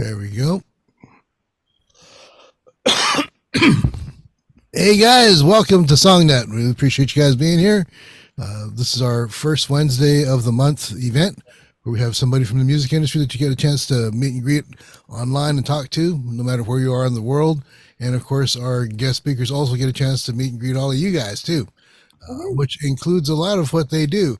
There we go. Hey guys, welcome to SongNet. We appreciate you guys being here. This is our first Wednesday of the month event where we have somebody from the music industry that you get a chance to meet and greet online and talk to, no matter where you are in the world. And of course, our guest speakers also get a chance to meet and greet all of you guys too, which includes a lot of what they do.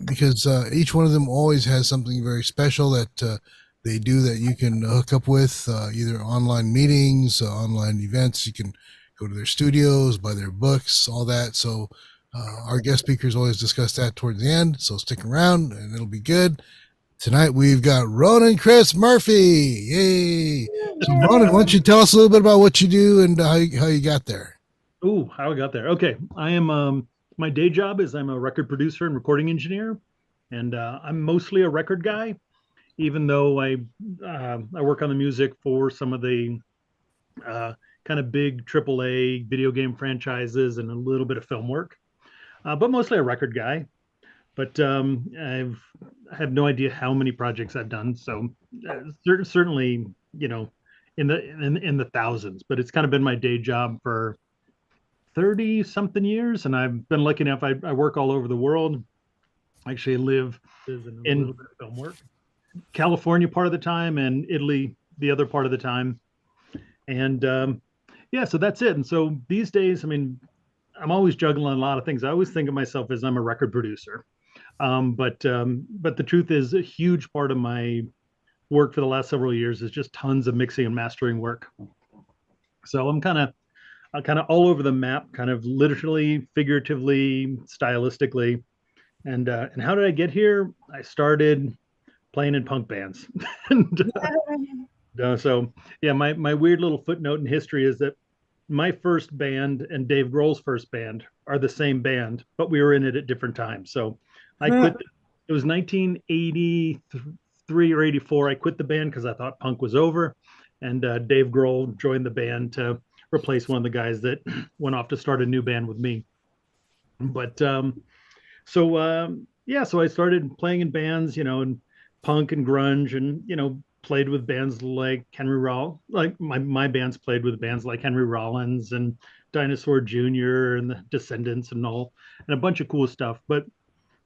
Because each one of them always has something very special that they do that you can hook up with, either online meetings, online events. You can go to their studios, buy their books, all that. So our guest speakers always discuss that towards the end. So stick around and it'll be good. Tonight we've got Ronan Chris Murphy. Yay! So Ronan, why don't you tell us a little bit about what you do and how you got there? Ooh, how I got there. Okay. I am my day job is I'm a record producer and recording engineer, and I'm mostly a record guy, even though I work on the music for some of the kind of big AAA video game franchises and a little bit of film work. But mostly a record guy. But I have no idea how many projects I've done. So certainly, you know, in the thousands. But it's kind of been my day job for 30 something years, and I've been lucky enough. I work all over the world. I actually live in California part of the time and Italy the other part of the time. And yeah, so that's it. And so these days, I mean, I'm always juggling a lot of things. I always think of myself as I'm a record producer. But the truth is, a huge part of my work for the last several years is just tons of mixing and mastering work. So I'm kind of all over the map, kind of literally, figuratively, stylistically. And how did I get here? I started playing in punk bands. and so yeah, my weird little footnote in history is that my first band and Dave Grohl's first band are the same band, but we were in it at different times. So I quit. It was 1983 or 84. I quit the band because I thought punk was over, and Dave Grohl joined the band to replace one of the guys that went off to start a new band with me. But yeah, so I started playing in bands, and punk and grunge, and played with bands like Henry Rollins. Like my bands played with bands like Henry Rollins and Dinosaur Jr. and the Descendants and all, and a bunch of cool stuff. But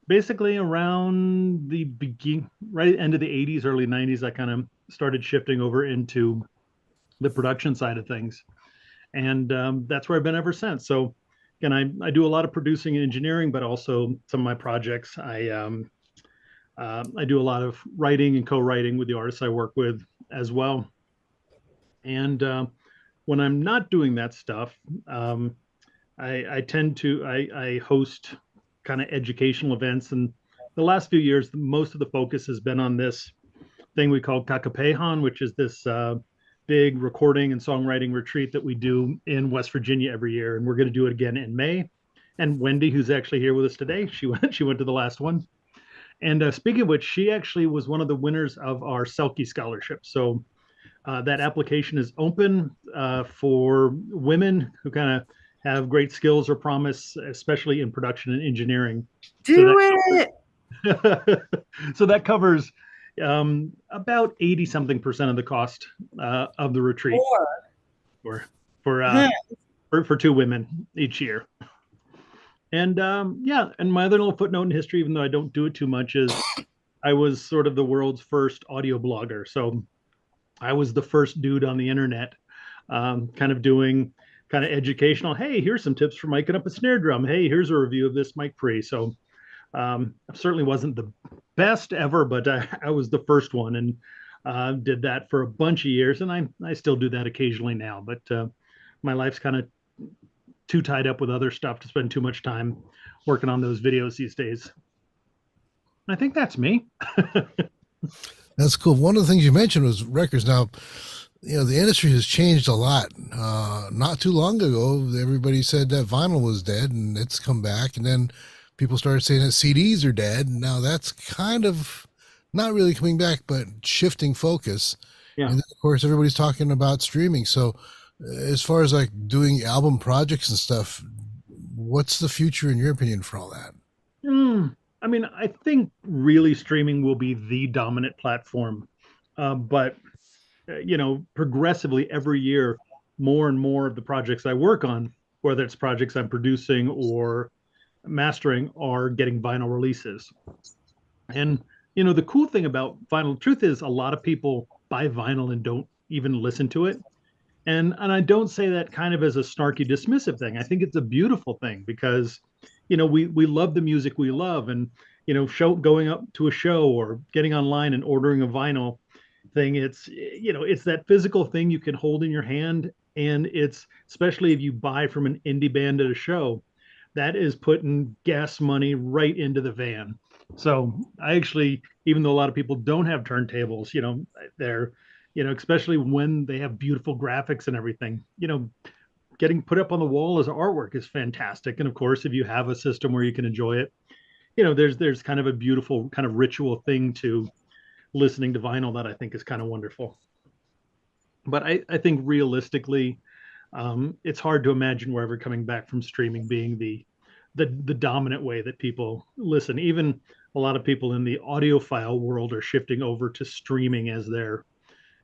basically, around the begin right end of the '80s, early '90s, I kind of started shifting over into the production side of things, and that's where I've been ever since. So again, I do a lot of producing and engineering, but also some of my projects. I do a lot of writing and co-writing with the artists I work with as well. And when I'm not doing that stuff, I tend to I host kind of educational events. And the last few years, most of the focus has been on this thing we call Kakapehan, which is this big recording and songwriting retreat that we do in West Virginia every year, and we're going to do it again in May. And Wendy, who's actually here with us today, she went to the last one. And speaking of which, she actually was one of the winners of our Selkie scholarship. So that application is open for women who kind of have great skills or promise, especially in production and engineering. Do it. So that covers about 80 something percent of the cost of the retreat for for, uh, for two women each year. And yeah, and my other little footnote in history, even though I don't do it too much, is I was sort of the world's first audio blogger. So I was the first dude on the internet, kind of doing kind of educational. Hey, here's some tips for miking up a snare drum. Hey, here's a review of this mic pre. So I certainly wasn't the best ever, but I was the first one, and did that for a bunch of years, and I still do that occasionally now. But my life's kind of too tied up with other stuff to spend too much time working on those videos these days. I think that's me. That's cool. One of the things you mentioned was records. Now, the industry has changed a lot. Not too long ago, everybody said that vinyl was dead, and it's come back. And then people started saying that CDs are dead. Now that's kind of not really coming back, but shifting focus. Yeah. And then, of course, everybody's talking about streaming. So as far as like doing album projects and stuff, what's the future in your opinion for all that? I mean, I think really streaming will be the dominant platform But progressively every year, more and more of the projects I work on, whether it's projects I'm producing or mastering, are getting vinyl releases. And the cool thing about vinyl, truth is, a lot of people buy vinyl and don't even listen to it. And I don't say that kind of as a snarky dismissive thing. I think it's a beautiful thing because we love the music we love, and show going up to a show or getting online and ordering a vinyl thing, it's that physical thing you can hold in your hand. And it's, especially if you buy from an indie band at a show, that is putting gas money right into the van. So I actually, even though a lot of people don't have turntables, they're especially when they have beautiful graphics and everything, getting put up on the wall as artwork is fantastic. And of course, if you have a system where you can enjoy it, there's kind of a beautiful kind of ritual thing to listening to vinyl that I think is kind of wonderful. But I think realistically, it's hard to imagine we're ever coming back from streaming being the dominant way that people listen. Even a lot of people in the audiophile world are shifting over to streaming as their,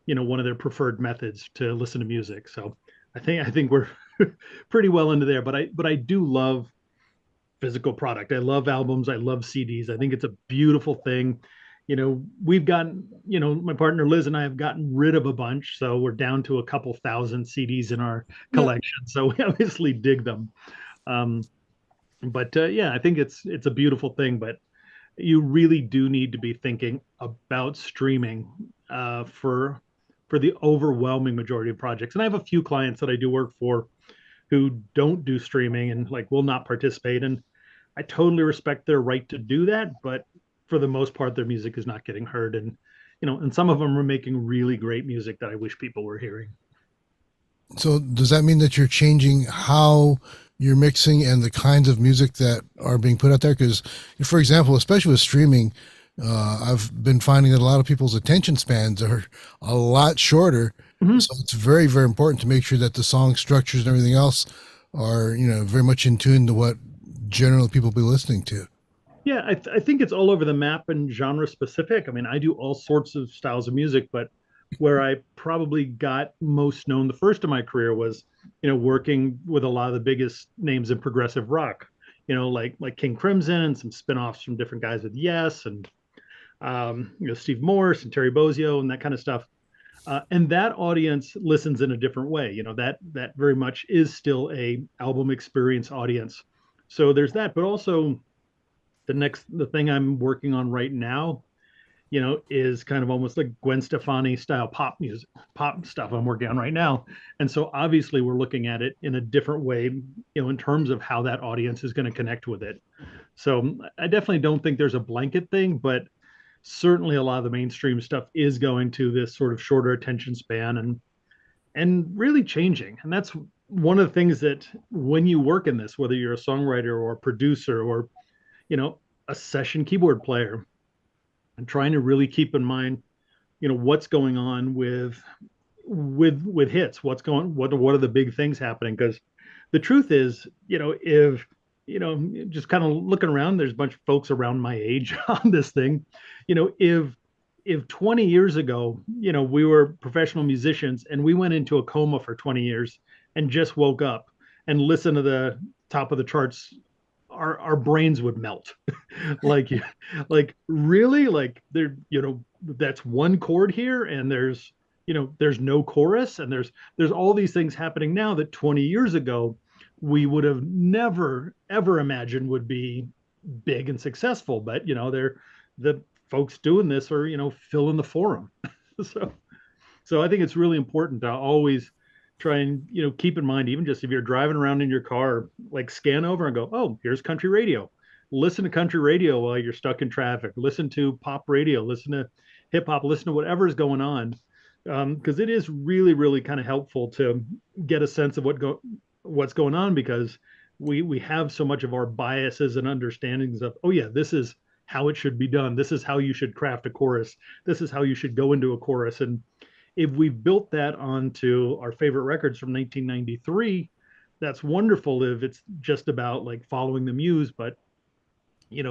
one of their preferred methods to listen to music. So I think we're pretty well into there. But I do love physical product. I love albums. I love CDs. I think it's a beautiful thing. We've gotten, my partner Liz and I have gotten rid of a bunch. So we're down to a couple thousand CDs in our collection. So we obviously dig them. Um, but yeah, I think it's a beautiful thing. But you really do need to be thinking about streaming for the overwhelming majority of projects. And I have a few clients that I do work for who don't do streaming and like will not participate. And I totally respect their right to do that, but for the most part, their music is not getting heard. And some of them are making really great music that I wish people were hearing. So does that mean that you're changing how you're mixing and the kinds of music that are being put out there? Because, for example, especially with streaming, I've been finding that a lot of people's attention spans are a lot shorter. Mhm. So it's very, very important to make sure that the song structures and everything else are, very much in tune to what generally people be listening to. Yeah, I think it's all over the map and genre specific. I mean, I do all sorts of styles of music, but where I probably got most known the first of my career was, working with a lot of the biggest names in progressive rock, like King Crimson and some spin-offs from different guys with Yes and Steve Morse and Terry Bozzio and that kind of stuff. And that audience listens in a different way. That very much is still a album experience audience. So there's that, but also the thing I'm working on right now, is kind of almost like Gwen Stefani style pop music, pop stuff I'm working on right now. And so obviously we're looking at it in a different way, in terms of how that audience is going to connect with it. So I definitely don't think there's a blanket thing, but certainly a lot of the mainstream stuff is going to this sort of shorter attention span and really changing. And that's one of the things that when you work in this, whether you're a songwriter or a producer or, you know, a session keyboard player, and trying to really keep in mind, what's going on with hits, what are the big things happening? Because the truth is, if just kind of looking around, there's a bunch of folks around my age on this thing. If 20 years ago, we were professional musicians and we went into a coma for 20 years and just woke up and listened to the top of the charts, our brains would melt. like like really, like there, that's one chord here and there's no chorus, and there's all these things happening now that 20 years ago we would have never ever imagined would be big and successful. But they're the folks doing this are filling the forum. so so I think it's really important to always try and keep in mind, even just if you're driving around in your car, like scan over and go, oh, here's country radio. Listen to country radio while you're stuck in traffic. Listen to pop radio. Listen to hip hop. Listen to whatever's going on, because it is really, really kind of helpful to get a sense of what's going on, because we have so much of our biases and understandings of, oh yeah, this is how it should be done. This is how you should craft a chorus. This is how you should go into a chorus. And if we built that onto our favorite records from 1993, that's wonderful if it's just about like following the muse. But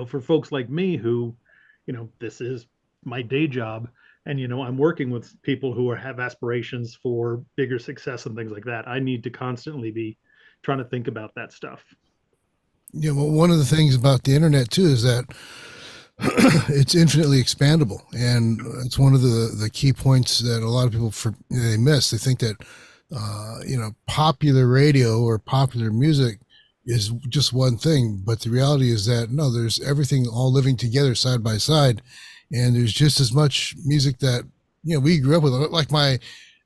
for folks like me who, this is my day job, and I'm working with people who have aspirations for bigger success and things like that. I need to constantly be trying to think about that stuff. Well, one of the things about the internet too is that it's infinitely expandable, and it's one of the key points that a lot of people they miss. They think that popular radio or popular music is just one thing, but the reality is that no, there's everything all living together side by side, and there's just as much music that we grew up with. Like my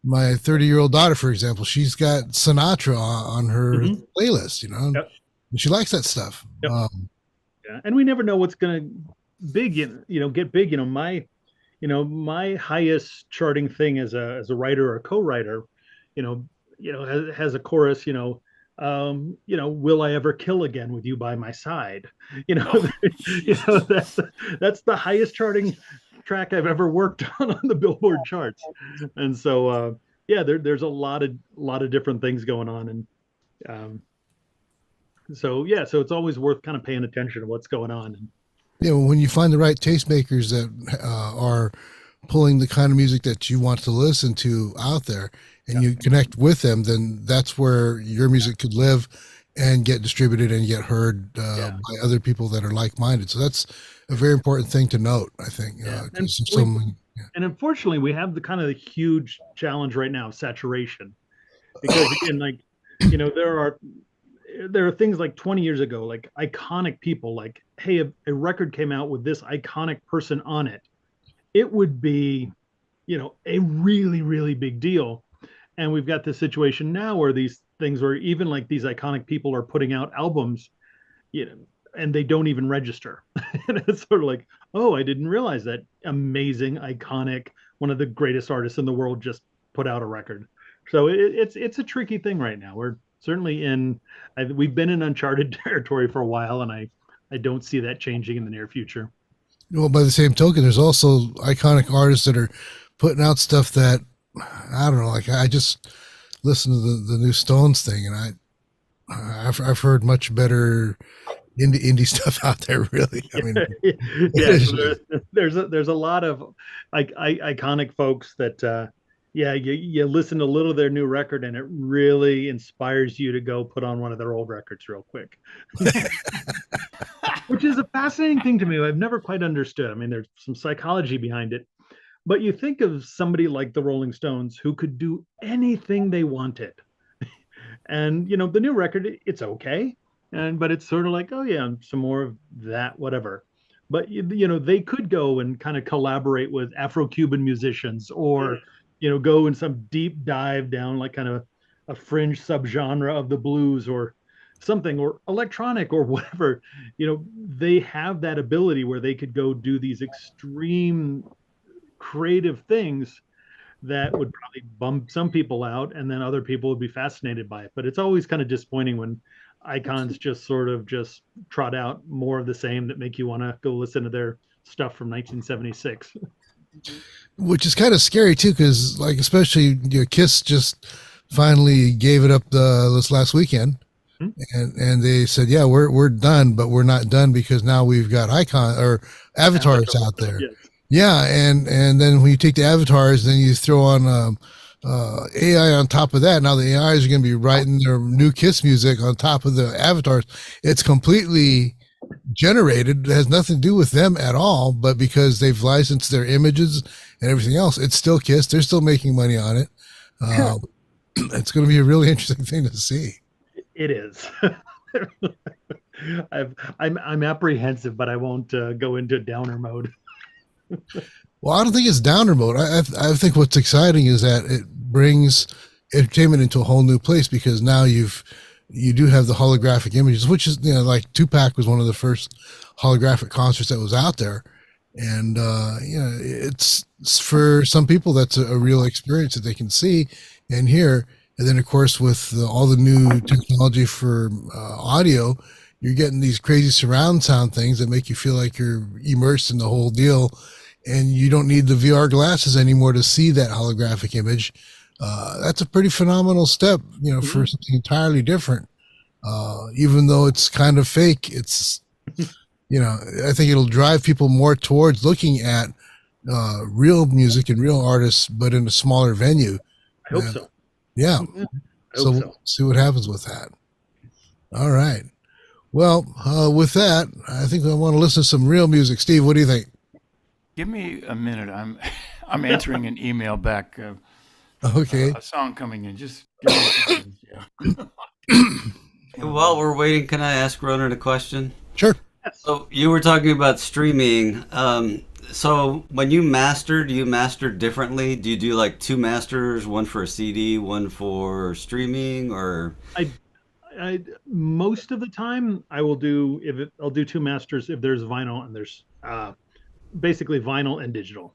30-year-old daughter, for example, she's got Sinatra on her Mhm. playlist, Yep. and she likes that stuff. Yep. Yeah. And we never know what's going to get big. My highest charting thing as a writer or a co-writer, you know, has a chorus, will I ever kill again with you by my side? You know, that's the highest charting track I've ever worked on the Billboard charts. And so yeah, there's a lot of different things going on. And um, so yeah, so it's always worth kind of paying attention to what's going on. And When you find the right tastemakers that are pulling the kind of music that you want to listen to out there, and yeah, you connect with them, then that's where your music could live and get distributed and get heard yeah, by other people that are like-minded. So that's a very important thing to note, I think, yeah. because so many. Yeah. And unfortunately, we have the kind of the huge challenge right now of saturation, because again, like there are things like 20 years ago, like iconic people, like, hey, a record came out with this iconic person on it, it would be a really really big deal. And we've got this situation now where these things where even like these iconic people are putting out albums, you know and they don't even register. And it's sort of like, oh, I didn't realize that amazing, iconic, one of the greatest artists in the world just put out a record. So it's a tricky thing right now. We're certainly we've been in uncharted territory for a while, and I don't see that changing in the near future. Well, by the same token, there's also iconic artists that are putting out stuff that I don't know. Like I just listened to the new Stones thing, and I've heard much better indie stuff out there. Really, I mean, Yeah, so there's a lot of like iconic folks that yeah, you listen to a little of their new record and it really inspires you to go put on one of their old records real quick. Which is a fascinating thing to me. I've never quite understood. I mean, there's some psychology behind it, but you think of somebody like the Rolling Stones who could do anything they wanted. And the new record, it's okay, but it's sort of like, oh yeah, some more of that, whatever. But they could go and kind of collaborate with Afro-Cuban musicians, or go in some deep dive down like kind of a fringe subgenre of the blues or something, or electronic or whatever. They have that ability where they could go do these extreme creative things that would probably bump some people out, and then other people would be fascinated by it. But it's always kind of disappointing when icons just sort of just trot out more of the same that make you want to go listen to their stuff from 1976. which is kind of scary too, because like especially Kiss just finally gave it up this last weekend, Hmm? and they said, yeah, we're done, but we're not done because now we've got icon or avatars out there. Yes. Yeah, and then when you take the avatars, then you throw on AI on top of that. Now the AIs are going to be writing their new Kiss music on top of the avatars. It's completely generated. It has nothing to do with them at all, but because they've licensed their images and everything else, it's still Kiss. They're still making money on it. It's going to be a really interesting thing to see. It is. I'm apprehensive, but I won't go into downer mode. Well, I don't think it's downer mode. I think what's exciting is that it brings entertainment into a whole new place, because now you do have the holographic images, which is like Tupac was one of the first holographic concerts that was out there, and it's for some people that's a real experience that they can see and hear. And then of course with all the new technology for audio, you're getting these crazy surround sound things that make you feel like you're immersed in the whole deal, and you don't need the VR glasses anymore to see that holographic image. That's a pretty phenomenal step, for something entirely different. Even though it's kind of fake, I think it'll drive people more towards looking at real music and real artists, but in a smaller venue. I hope so. Yeah. Yeah, I So hope we'll so. see what happens with that. All right. Well, with that, I think I want to listen to some real music. Steve, what do you think? Give me a minute. I'm Yeah. answering an email back. Okay. A song coming in. Just give me a second. Yeah. It's one of While those. we're waiting, can I ask Ronan a question? Sure. Yes. So you were talking about streaming. So when you master, do you master differently? Do you do like two masters, one for a CD, one for streaming, or I most of the time I will do I'll do two masters if there's vinyl and there's basically vinyl and digital.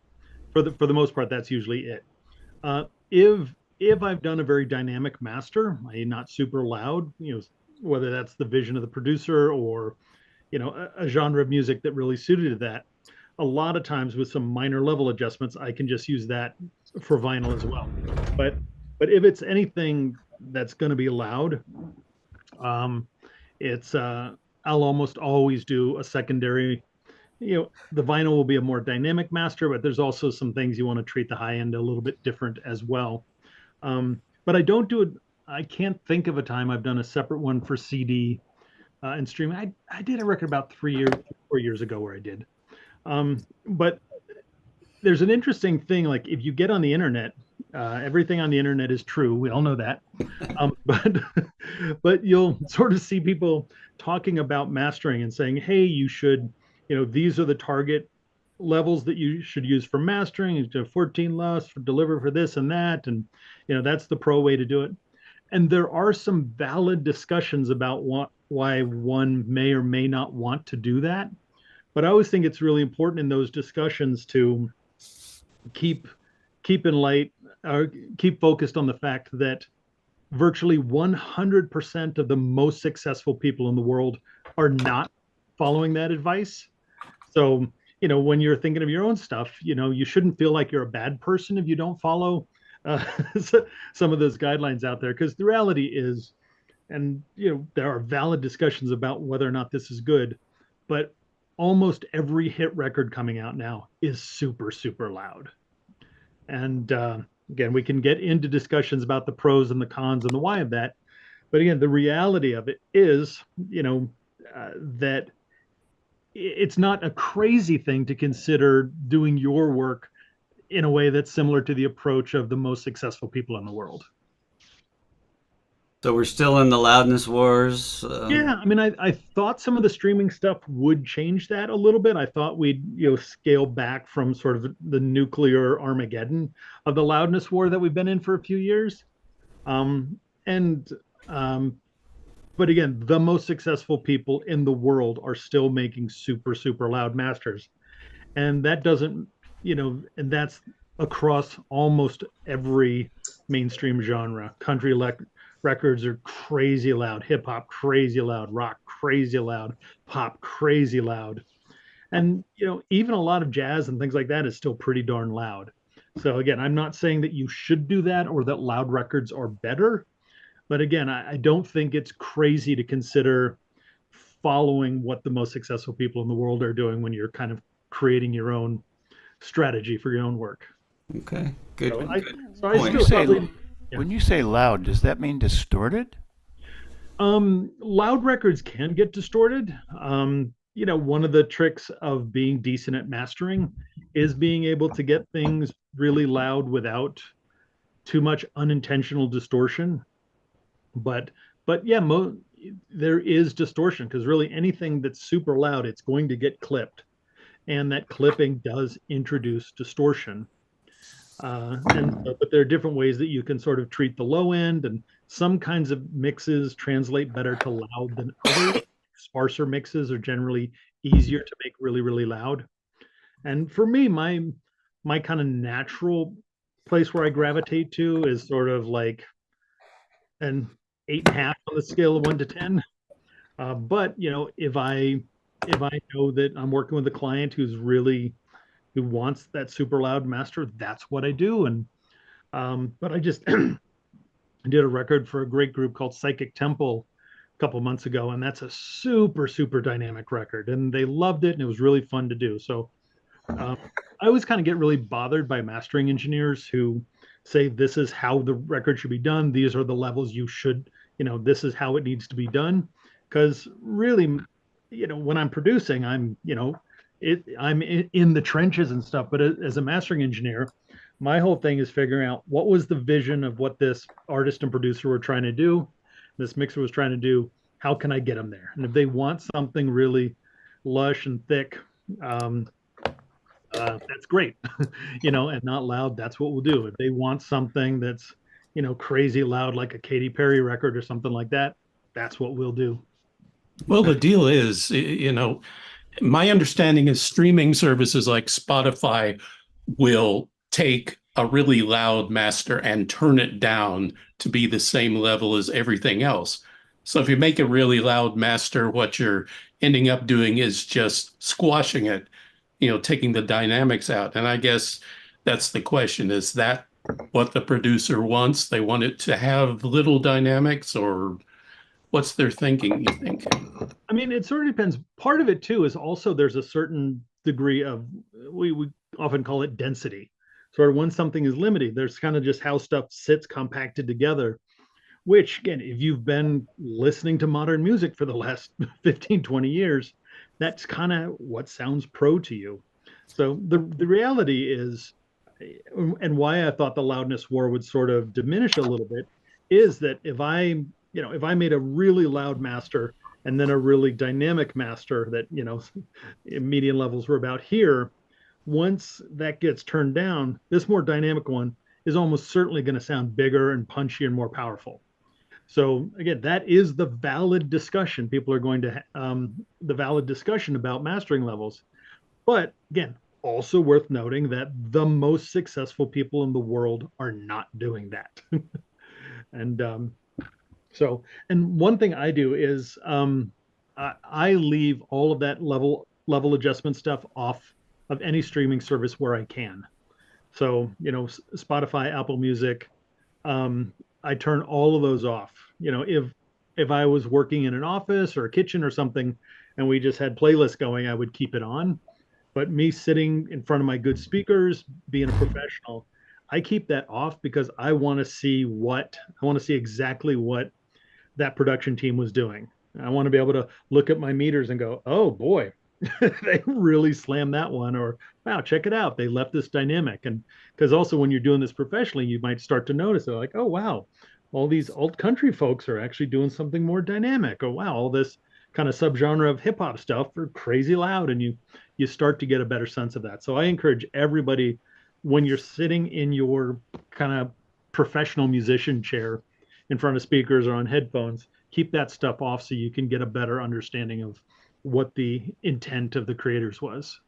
For the most part, that's usually it. If I've done a very dynamic master, i.e. not super loud, whether that's the vision of the producer or a genre of music that really suited to that, a lot of times with some minor level adjustments, I can just use that for vinyl as well. But if it's anything that's going to be loud, um, it's I'll almost always do a secondary. The vinyl will be a more dynamic master, but there's also some things you want to treat the high end a little bit different as well. But I don't do it. I can't think of a time I've done a separate one for CD and streaming. I did a record about 3 years, 4 years ago where I did. But there's an interesting thing. Like if you get on the internet, everything on the internet is true. We all know that. But but you'll sort of see people talking about mastering and saying, "Hey, you should, these are the target levels that you should use for mastering. You should have 14 less for deliver for this and that, and that's the pro way to do it." And there are some valid discussions about why one may or may not want to do that. But I always think it's really important in those discussions to keep keep in light or keep focused on the fact that virtually 100% of the most successful people in the world are not following that advice. So, when you're thinking of your own stuff, you shouldn't feel like you're a bad person if you don't follow uh, some of those guidelines out there. Because the reality is, and there are valid discussions about whether or not this is good, but almost every hit record coming out now is super, super loud. And again, we can get into discussions about the pros and the cons and the why of that. But again, the reality of it is, that it's not a crazy thing to consider doing your work in a way that's similar to the approach of the most successful people in the world. so we're still in the loudness wars? Yeah, I mean, I thought some of the streaming stuff would change that a little bit. I thought we'd, scale back from sort of the nuclear Armageddon of the loudness war that we've been in for a few years. And but again, the most successful people in the world are still making super, super loud masters. And that doesn't, and that's across almost every mainstream genre. Records are crazy loud, hip hop crazy loud, rock crazy loud, pop crazy loud. And even a lot of jazz and things like that is still pretty darn loud. So again, I'm not saying that you should do that or that loud records are better, but again, I don't think it's crazy to consider following what the most successful people in the world are doing when you're kind of creating your own strategy for your own work. Okay, good, So I good so I When point. you still say probably, yeah. when you say loud, does that mean distorted? Loud records can get distorted. One of the tricks of being decent at mastering is being able to get things really loud without too much unintentional distortion. But yeah, there is distortion because really anything that's super loud, it's going to get clipped, and that clipping does introduce distortion. But there are different ways that you can sort of treat the low end, and some kinds of mixes translate better to loud than others. Sparser mixes are generally easier to make really, really loud. And for me, my kind of natural place where I gravitate to is sort of like an 8.5 on the scale of 1 to 10. But if I know that I'm working with a client who wants that super loud master, that's what I do. And but I just did a record for a great group called Psychic Temple a couple months ago, and that's a super, super dynamic record. And they loved it, and it was really fun to do. So Um, I always kind of get really bothered by mastering engineers who say this is how the record should be done. These are the levels you should, this is how it needs to be done. Because really, when I'm producing, I'm in the trenches and stuff. But as a mastering engineer, my whole thing is figuring out what was the vision of what this artist and producer were trying to do, this mixer was trying to do. How can I get them there? And if they want something really lush and thick, um, that's great, and not loud, that's what we'll do. If they want something that's, crazy loud, like a Katy Perry record or something like that, that's what we'll do. Well, the deal is, my understanding is streaming services like Spotify will take a really loud master and turn it down to be the same level as everything else. So if you make a really loud master, what you're ending up doing is just squashing it, taking the dynamics out. And I guess that's the question. Is that what the producer wants? They want it to have little dynamics, or what's their thinking, you think? I mean, it sort of depends. Part of it too is also there's a certain degree of, we often call it density. Sort of when something is limited, there's kind of just how stuff sits compacted together, which again, if you've been listening to modern music for the last 15, 20 years, that's kind of what sounds pro to you. So the reality is, and why I thought the loudness war would sort of diminish a little bit, is that if I made a really loud master and then a really dynamic master that, median levels were about here, once that gets turned down, this more dynamic one is almost certainly going to sound bigger and punchier and more powerful. So again, that is the valid discussion. People are going to the valid discussion about mastering levels. But again, also worth noting that the most successful people in the world are not doing that. And and one thing I do is I leave all of that level adjustment stuff off of any streaming service where I can. So, Spotify, Apple Music, I turn all of those off. If I was working in an office or a kitchen or something and we just had playlists going, I would keep it on. But me sitting in front of my good speakers, being a professional, I keep that off because I want to see exactly what that production team was doing. I want to be able to look at my meters and go, oh boy, they really slammed that one, or wow, check it out, they left this dynamic. And because also when you're doing this professionally, you might start to notice they're like, oh wow, all these alt country folks are actually doing something more dynamic. Or wow, all this kind of subgenre of hip hop stuff are crazy loud, and you start to get a better sense of that. So I encourage everybody, when you're sitting in your kind of professional musician chair in front of speakers or on headphones, keep that stuff off so you can get a better understanding of what the intent of the creators was.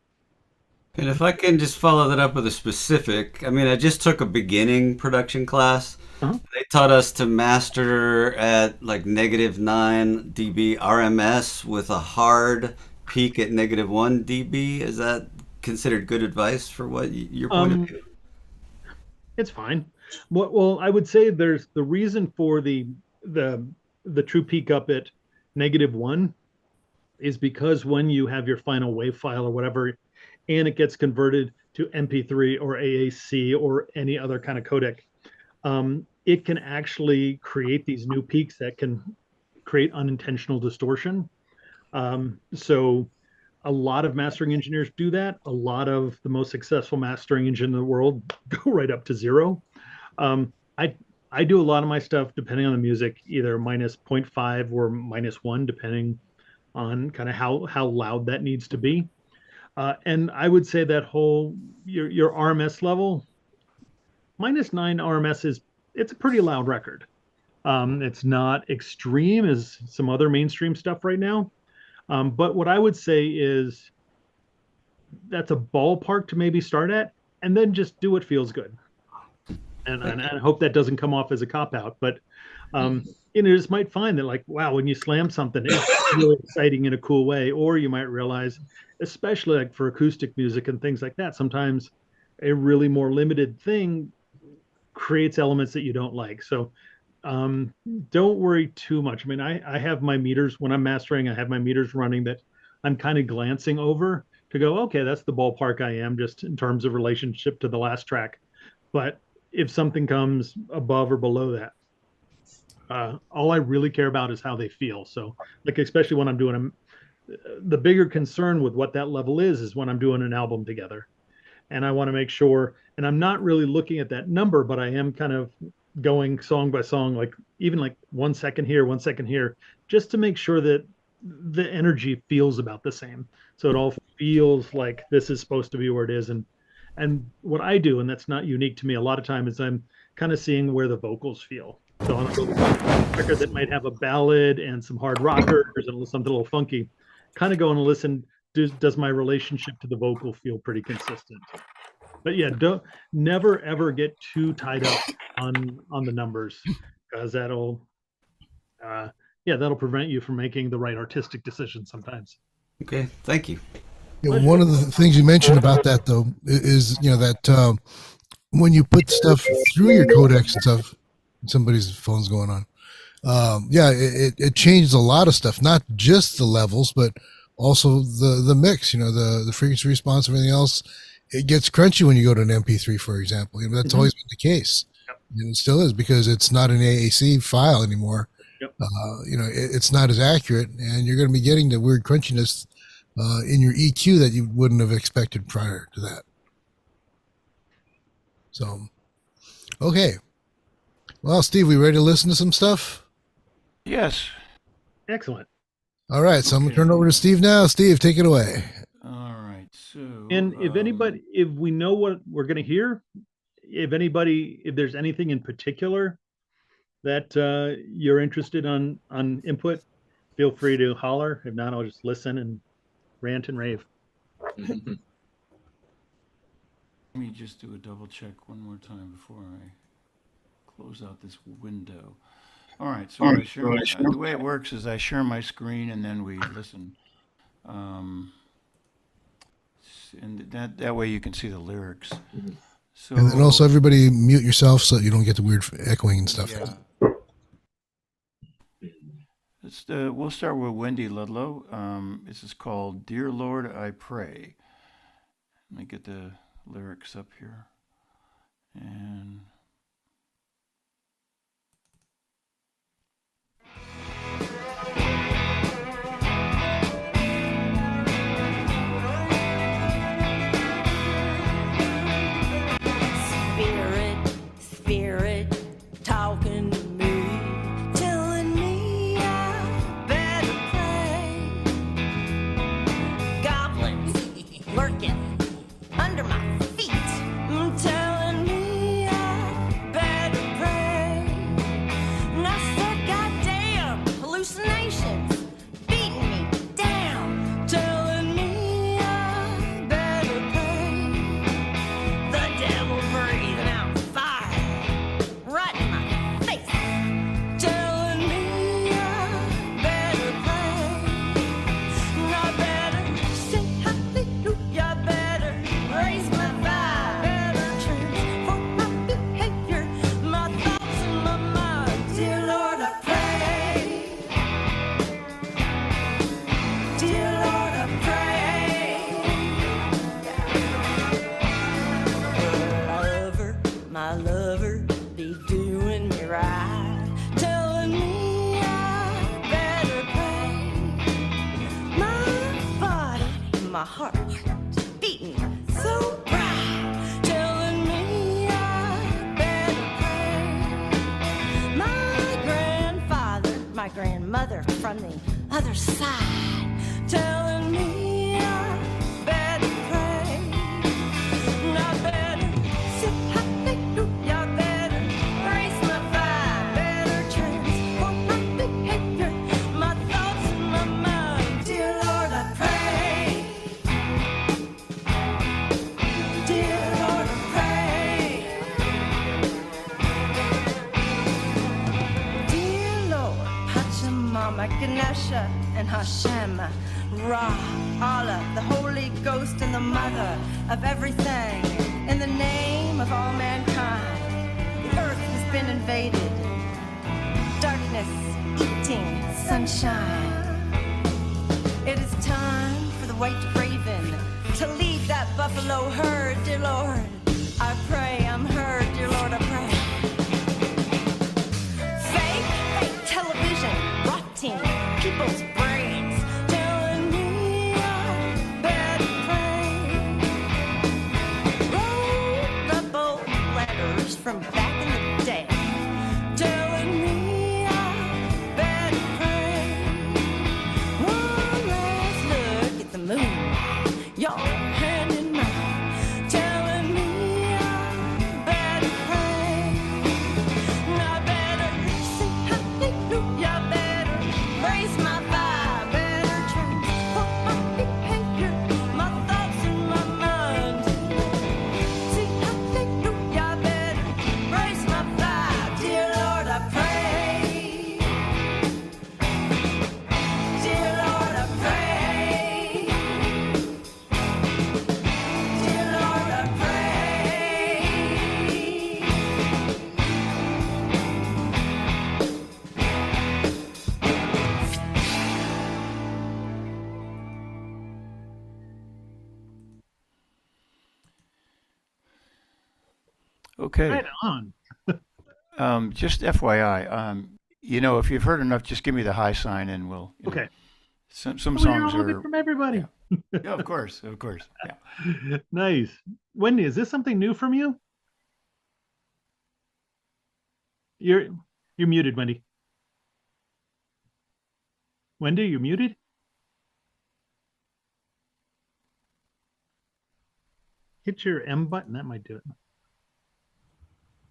And if I can just follow that up with a specific, I mean, I just took a beginning production class. Uh-huh. They taught us to master at like -9 dB RMS with a hard peak at -1 dB. Is that considered good advice for what your point of view? It's fine. Well, I would say there's the reason for the the true peak up at -1 is because when you have your final wave file or whatever, and it gets converted to MP3 or AAC or any other kind of codec, it can actually create these new peaks that can create unintentional distortion. So a lot of mastering engineers do that. A lot of the most successful mastering engineers in the world go right up to 0. Um, I I do a lot of my stuff depending on the music, either -0.5 or -1, depending on kind of how loud that needs to be. And I would say that your RMS level, -9 RMS it's a pretty loud record. It's not extreme as some other mainstream stuff right now. But what I would say is that's a ballpark to maybe start at, and then just do what feels good. And I hope that doesn't come off as a cop out, but you just might find that, like, wow, when you slam something, it's really exciting in a cool way. Or you might realize, especially like for acoustic music and things like that, sometimes a really more limited thing creates elements that you don't like. So don't worry too much. I mean, I have my meters when I'm mastering, I have my meters running that I'm kind of glancing over to go, okay, that's the ballpark I am just in terms of relationship to the last track. But if something comes above or below that, all I really care about is how they feel. So, like, especially when I'm doing the bigger concern with what that level is when I'm doing an album together. And I want to make sure, and I'm not really looking at that number, but I am kind of going song by song, like even like 1 second here, 1 second here, just to make sure that the energy feels about the same. So it all feels like this is supposed to be where it is. And what I do, and that's not unique to me, a lot of times is I'm kind of seeing where the vocals feel. So on a record that might have a ballad and some hard rockers and something a little funky, kind of go and listen. Does my relationship to the vocal feel pretty consistent? But yeah, don't never ever get too tied up on the numbers, because that'll prevent you from making the right artistic decision sometimes. Okay, thank you. Yeah, one of the things you mentioned about that though is that when you put stuff through your codecs and stuff, somebody's phone's going on. It changes a lot of stuff, not just the levels, but also the mix. The frequency response, everything else. It gets crunchy when you go to an MP3, for example. That's always been the case, and it still is, because it's not an AAC file anymore. Yep. It's not as accurate, and you're going to be getting the weird crunchiness in your EQ that you wouldn't have expected prior to that. So, okay. Well, Steve, we ready to listen to some stuff? Yes. Excellent. All right, so I'm going to turn it over to Steve now. Steve, take it away. All right. So, And if we know what we're going to hear, if there's anything in particular that you're interested on input, feel free to holler. If not, I'll just listen and rant and rave. let me just do a double check one more time before I close out this window. All right. So the way it works is I share my screen and then we listen. And that way you can see the lyrics. So, And then also everybody mute yourself so you don't get the weird echoing and stuff. yeah. We'll start with Wendy Ludlow. This is called "Dear Lord, I Pray." Let me get the lyrics up here. And Spirit, talking to me, telling me I better pray. Goblins lurking under my feet, telling me I better pray. And I said, goddamn, hallucinations beating me down, telling me I better pray. The devil breathing out fire right in my face, telling me I better pray. And I better sing hallelujah, better raise my vibe, better transform my behavior, my thoughts and my mind. Dear Lord, I pray. Dear Lord, I pray. My lover, be doing me right, telling me I better pray. My body, my heart, beating so bright, telling me I better pray. My grandfather, my grandmother from the other side, telling me I better pray. And I better sing hallelujah, better raise my vibe, better transform my behavior, my thoughts and my mind. Dear Lord, I pray. Dear Lord, I pray. Dear Lord, Pachamama, Ganesha, and Hashem, Ra, Allah, the Holy Ghost, and the Mother of everything, in the name of all mankind. The earth has been invaded, darkness eating sunshine. It is time for the white raven to lead that buffalo herd. Dear Lord, I pray I'm heard. Dear Lord, I pray. Fake television rotting people's brains, telling me I better pray. Roll the bold letters from back in the day, telling me I better pray. One last look at the moon, your hand in mine, telling me I better pray. I better sing hallelujah, better raise my vibe, better transform my behavior, my thoughts and my mind. Sing hallelujah, better raise my vibe. Dear Lord, I pray. Dear Lord, I pray. Dear Lord, I pray. Okay. Right on. Just FYI, if you've heard enough, just give me the high sign and we'll. Okay. Some We hear songs all of it are. from everybody. Yeah, of course. Yeah. Nice. Wendy, is this something new from you? You're muted, Wendy. Wendy, you're muted? Hit your M button. That might do it.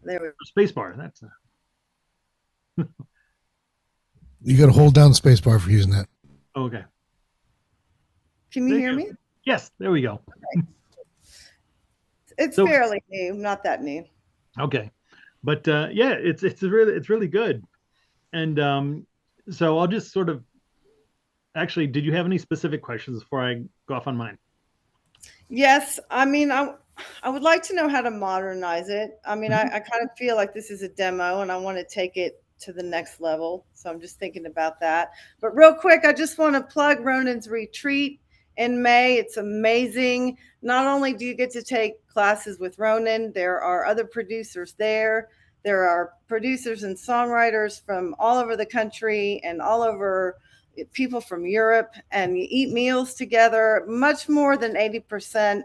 There we go. Space bar. That's You got to hold down the space bar for using that. okay. Can you There hear you me? go. Yes, there we go. It's So- fairly new, not that new. Okay. But yeah, it's really good. And so I'll just sort of actually, did you have any specific questions before I go off on mine? Yes, I mean, I would like to know how to modernize it. I mean, I kind of feel like this is a demo and I want to take it to the next level. So I'm just thinking about that. But real quick, I just want to plug Ronan's retreat in May. It's amazing. Not only do you get to take classes with Ronan, there are other producers there. There are producers and songwriters from all over the country and all over, people from Europe, and you eat meals together. Much more than 80%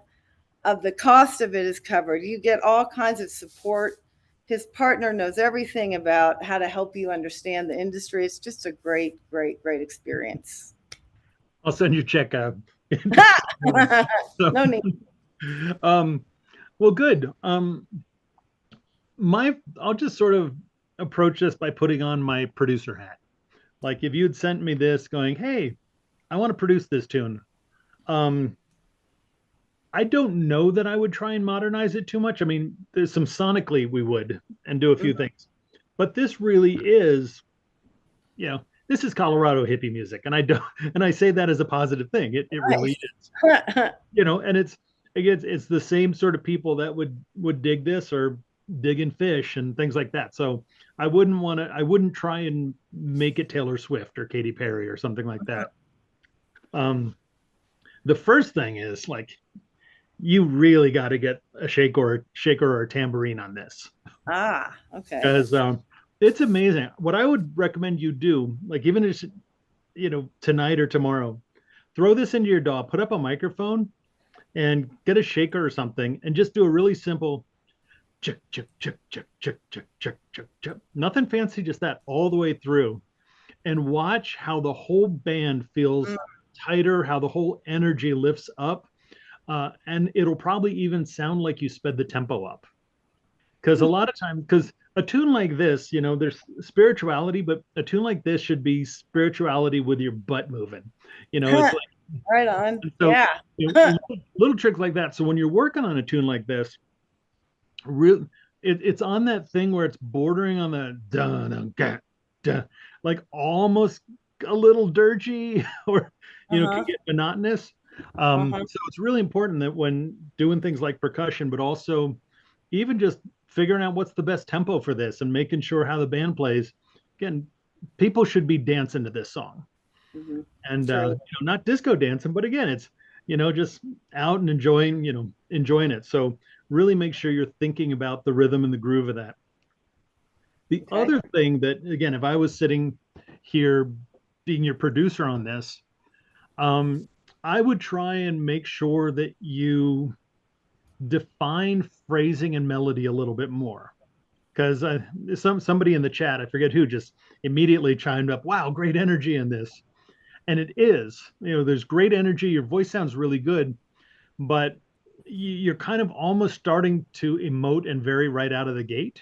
of the cost of it is covered. You get all kinds of support. His partner knows everything about how to help you understand the industry. It's just a great, great, great experience. I'll send you a check. So- No need. Well, good. I'll just sort of approach this by putting on my producer hat. Like if you'd sent me this going, hey, I want to produce this tune. I don't know that I would try and modernize it too much. I mean, there's some sonically we would and do a few things, but this really is, this is Colorado hippie music. And I say that as a positive thing. It really is, and it's the same sort of people that would dig this or dig in Fish and things like that. So I wouldn't try and make it Taylor Swift or Katy Perry or something like that. The first thing is like, you really got to get a shaker or a tambourine on this. Okay. Because it's amazing. What I would recommend you do, like even if, tonight or tomorrow, throw this into your DAW, put up a microphone and get a shaker or something and just do a really simple chick, chick, chick, chick, chick, chick, chick, chick, chick. Nothing fancy, just that all the way through. And watch how the whole band feels tighter, how the whole energy lifts up. And it'll probably even sound like you sped the tempo up. Because a lot of times, because a tune like this, there's spirituality, but a tune like this should be spirituality with your butt moving. It's like, right on. so, Yeah. Little tricks like that. So when you're working on a tune like this, it's on that thing where it's bordering on the dun, dun, dun, like almost a little dirgy or can get monotonous. So it's really important that when doing things like percussion, but also even just figuring out what's the best tempo for this and making sure how the band plays. Again, people should be dancing to this song, and not disco dancing, but again, just out and enjoying it. So really make sure you're thinking about the rhythm and the groove of that. The Okay. other thing that, again, if I was sitting here being your producer on this, um, I would try and make sure that you define phrasing and melody a little bit more. Because somebody in the chat, I forget who, just immediately chimed up, "Wow, great energy in this," and it is. There's great energy. Your voice sounds really good, but you're kind of almost starting to emote and vary right out of the gate.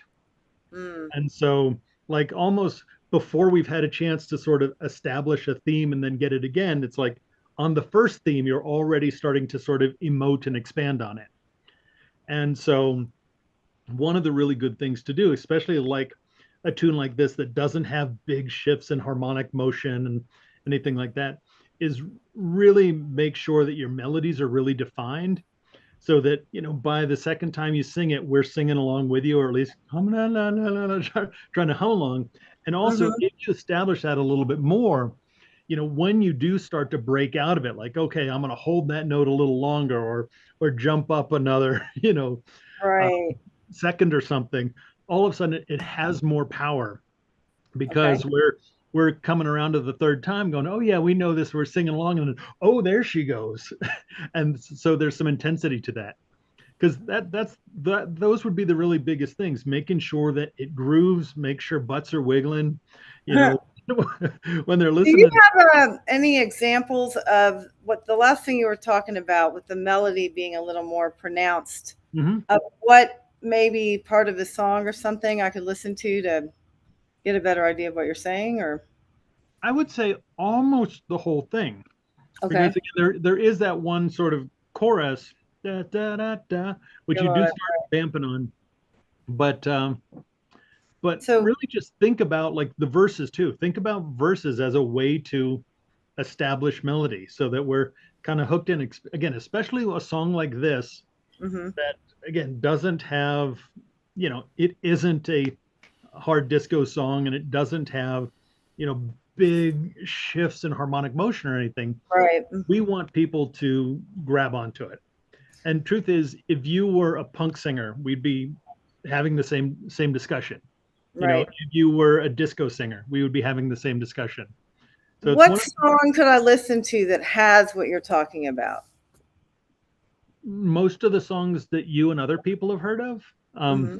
Mm, And so, like, almost before we've had a chance to sort of establish a theme and then get it again, it's like on the first theme, you're already starting to sort of emote and expand on it. And so, one of the really good things to do, especially like a tune like this that doesn't have big shifts in harmonic motion and anything like that, is really make sure that your melodies are really defined so that by the second time you sing it, we're singing along with you, or at least trying to hum along. And also, mhm. if you establish that a little bit more, when you do start to break out of it, like, okay, I'm going to hold that note a little longer, or jump up another uh, Right. second or something, all of a sudden it has more power Okay. because we're coming around to the third time going, oh yeah, we know this, we're singing along, and then, oh, there she goes. And so there's some intensity to that, because those would be the really biggest things, making sure that it grooves, make sure butts are wiggling, you know when they're Do you listening. have any examples of what the last thing you were talking about with the melody being a little more pronounced, Mhm. of what maybe part of the song or something I could listen to get a better idea of what you're saying? Or I would say almost the whole thing, because okay. again, there is that one sort of chorus, da, da, da, da, which Feel you all do that. start vamping on, but So really just think about like the verses too. Think about verses as a way to establish melody so that we're kind of hooked in. Again, especially a song like this mhm. that, again, doesn't have, it isn't a hard disco song, and it doesn't have, big shifts in harmonic motion or anything. Right. We want people to grab onto it. And truth is, if you were a punk singer, we'd be having the same discussion. Right. If you were a disco singer, we would be having the same discussion. So it's What one of song could I listen to that has what you're talking about? most of the songs that you and other people have heard of. Hmm.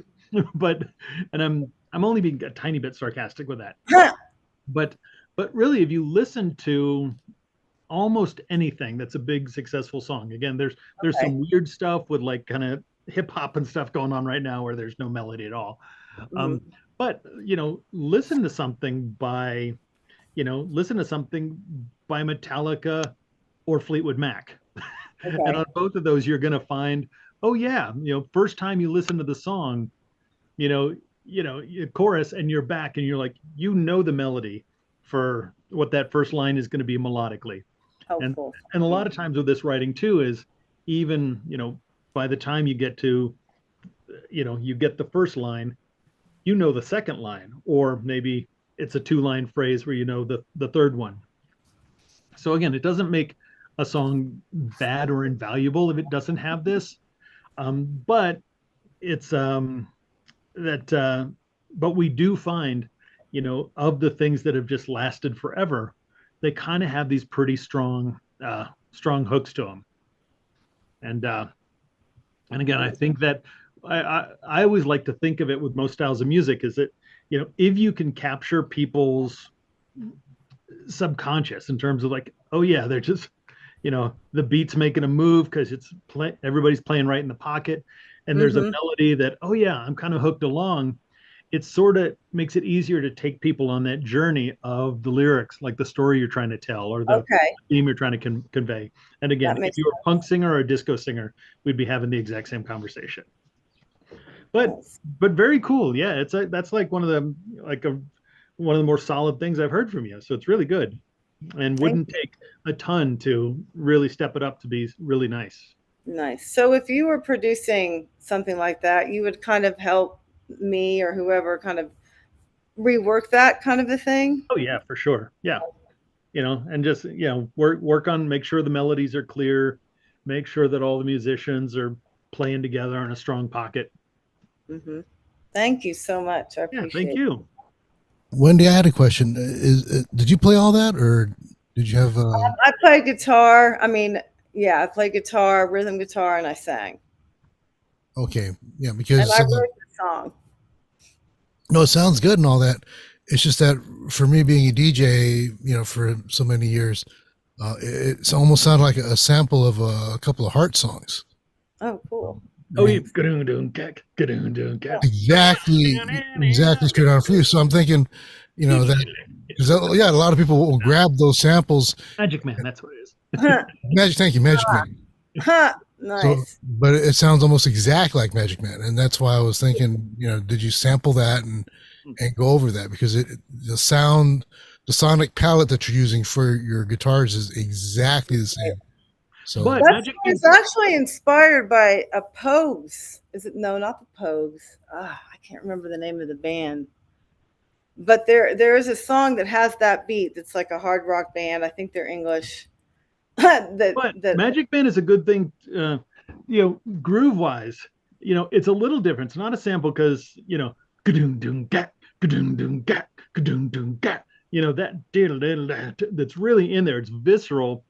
But and I'm only being a tiny bit sarcastic with that. Huh. But really, if you listen to almost anything that's a big successful song, again, there's Okay. some weird stuff with like kind of hip hop and stuff going on right now where there's no melody at all. Hmm. Um, but listen to something by Metallica or Fleetwood Mac. And Okay. on both of those, you're going to find, oh yeah, first time you listen to the song, you know, chorus, and you're back, and you're like, the melody for what that first line is going to be melodically. And Helpful. a Thank lot you. of times with this writing too is even, by the time you get to, you get the first line, the second line, or maybe it's a two-line phrase where the third one. So again, it doesn't make a song bad or invaluable if it doesn't have this. But it's that but we do find, of the things that have just lasted forever, they kind of have these pretty strong hooks to them. And again, I think that I always like to think of it with most styles of music is that, if you can capture people's subconscious in terms of like, oh yeah, they're just, the beat's making a move because everybody's playing right in the pocket, and there's a Hmm. melody that, oh yeah, I'm kind of hooked along. It sort of makes it easier to take people on that journey of the lyrics, like the story you're trying to tell or the Okay. theme you're trying to convey. And That again, if makes you were a punk singer or a disco singer, we'd be having the exact same conversation. But sense. very cool. Yeah, that's like one of the more solid things I've heard from you. So it's really good, and Thank wouldn't you. take a ton to really step it up to be really nice. Nice. So if you were producing something like that, you would kind of help me or whoever kind of rework that kind of a thing? Oh yeah, for sure. Yeah. And just, work on, make sure the melodies are clear, make sure that all the musicians are playing together in a strong pocket. Hmm. Thank you so much. I Yeah, appreciate thank it. you. Wendy, I had a question. Did you play all that, or did you have? I play guitar. I mean, yeah, I play guitar, rhythm guitar, and I sang. Okay, yeah, And because I wrote the song. no, it sounds good and all that. It's just that for me being a DJ, for so many years, it's almost sounded like a sample of a couple of Heart songs. Oh, cool. Oh, I yeah. mean, exactly straight on for you. So I'm thinking, that because yeah, a lot of people will grab those samples. Magic Man, that's what it is. Thank you, Magic Man. So, Nice. but it sounds almost exact like Magic Man, and that's why I was thinking, did you sample that and go over that, because the sonic palette that you're using for your guitars is exactly the same. So, But That Magic song is actually inspired by a Pogues. Is it? No, not the Pogues. I can't remember the name of the band. But there is a song that has that beat. That's like a hard rock band. I think they're English. But that Magic Man is a good thing, groove wise. It's a little different. It's not a sample because ka-doom doom gat, ka-doom doom gat, ka-doom doom gat. That diddle diddle that's really in there. It's visceral.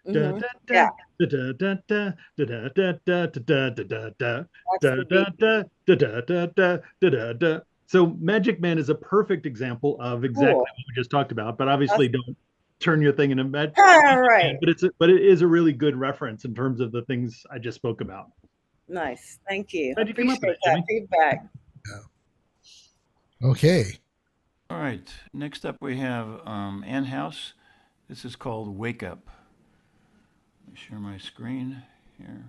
Da Mhm. da Yeah, da da da da da da da da da da da da that's the beat. da da da da da da da da. So Magic Man is a perfect example of exactly Cool. what we just talked about. But obviously, don't turn your thing into Magic All right. Man. But it is a really good reference in terms of the things I just spoke about. Nice. Thank you. I Glad you came up with appreciate it, that Jimmy. feedback. okay. All right. Next up, we have Ann House. This is called Wake Up. Let me share my screen here.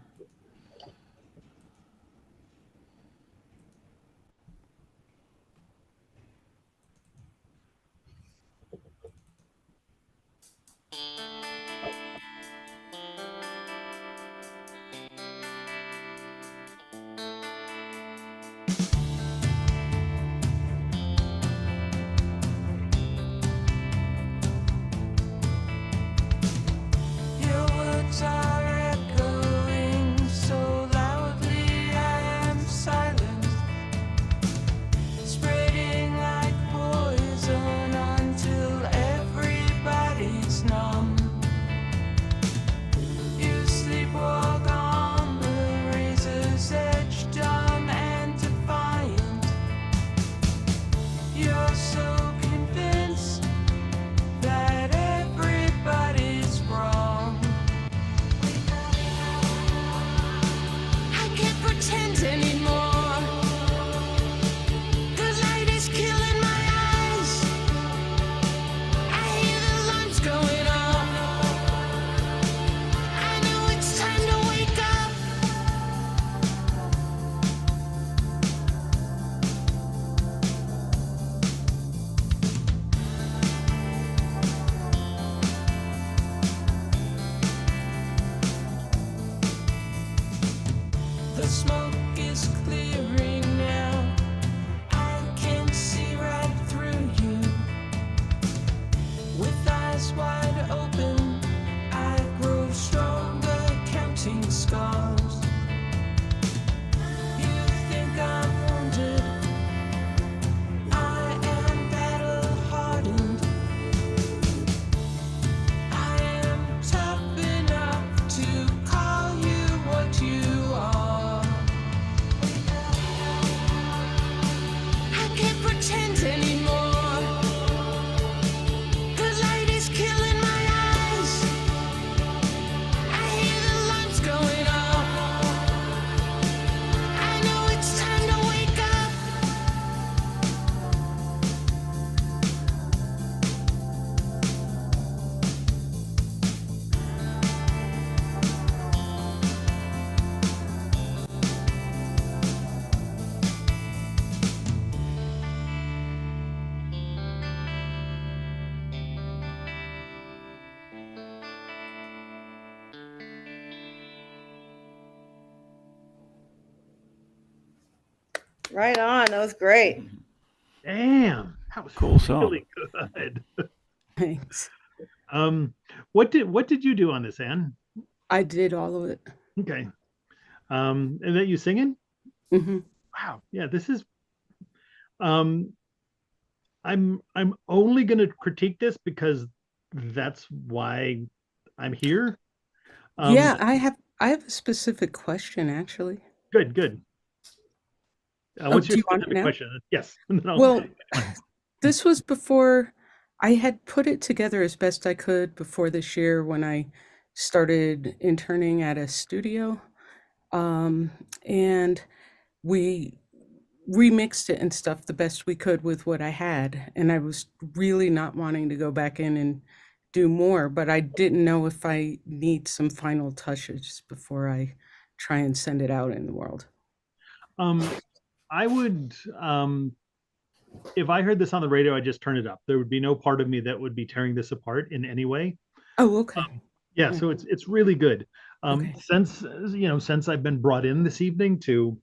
Your words are echoing so loudly, I am silent, spreading like poison until everybody's numb. You sleepwalk on the razor's edge, dumb and defiant. You're so convinced that everybody's wrong. I can't pretend anymore. The light is killing my eyes. I hear the alarms going off. I know it's time to wake up. The smoke is clearing now. I can see right through you. With eyes wide open, I grow stronger, counting scars. You think I'm wounded. I am battle hardened. I am tough enough to call you what you are. I can't pretend anymore. The light is killing my eyes. I hear the alarms going off. I know it's time to wake up. Right on. That was great. Damn, that was Cool song. really good. Thanks. What did you do on this, Ann? I did all of it. Okay. And that you singing? Hmm. Wow. Yeah, this is um I'm only going to critique this because that's why I'm here. Yeah, Um I have a specific question actually. good, good. Oh, What's your do you want it specific now? question? Yes. No. Well, this was before I had put it together as best I could before this year when I started interning at a studio. Um, and we remixed it and stuff the best we could with what I had. And I was really not wanting to go back in and do more, but I didn't know if I need some final touches before I try and send it out in the world. I would if I heard this on the radio, I'd just turn it up. There would be no part of me that would be tearing this apart in any way. Oh, okay. Yeah, Yeah. so it's really good. Okay. Since I've been brought in this evening to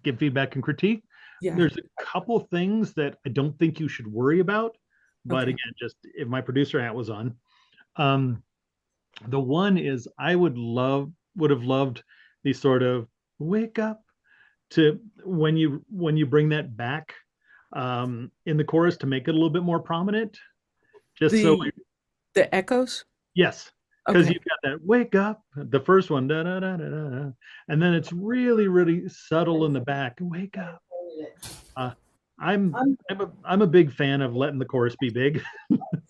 give feedback and critique, Yeah. there's a couple things that I don't think you should worry about. But Okay. again, just if my producer hat was on, um, the one is I would have loved the sort of wake up to when you bring that back in the chorus to make it a little bit more prominent. Just so The the echoes? yes, because Okay. you've got that wake up, the first one, da, da, da, da, da, da, and then it's really, really subtle in the back. Wake up. Uh, I'm a big fan of letting the chorus be big.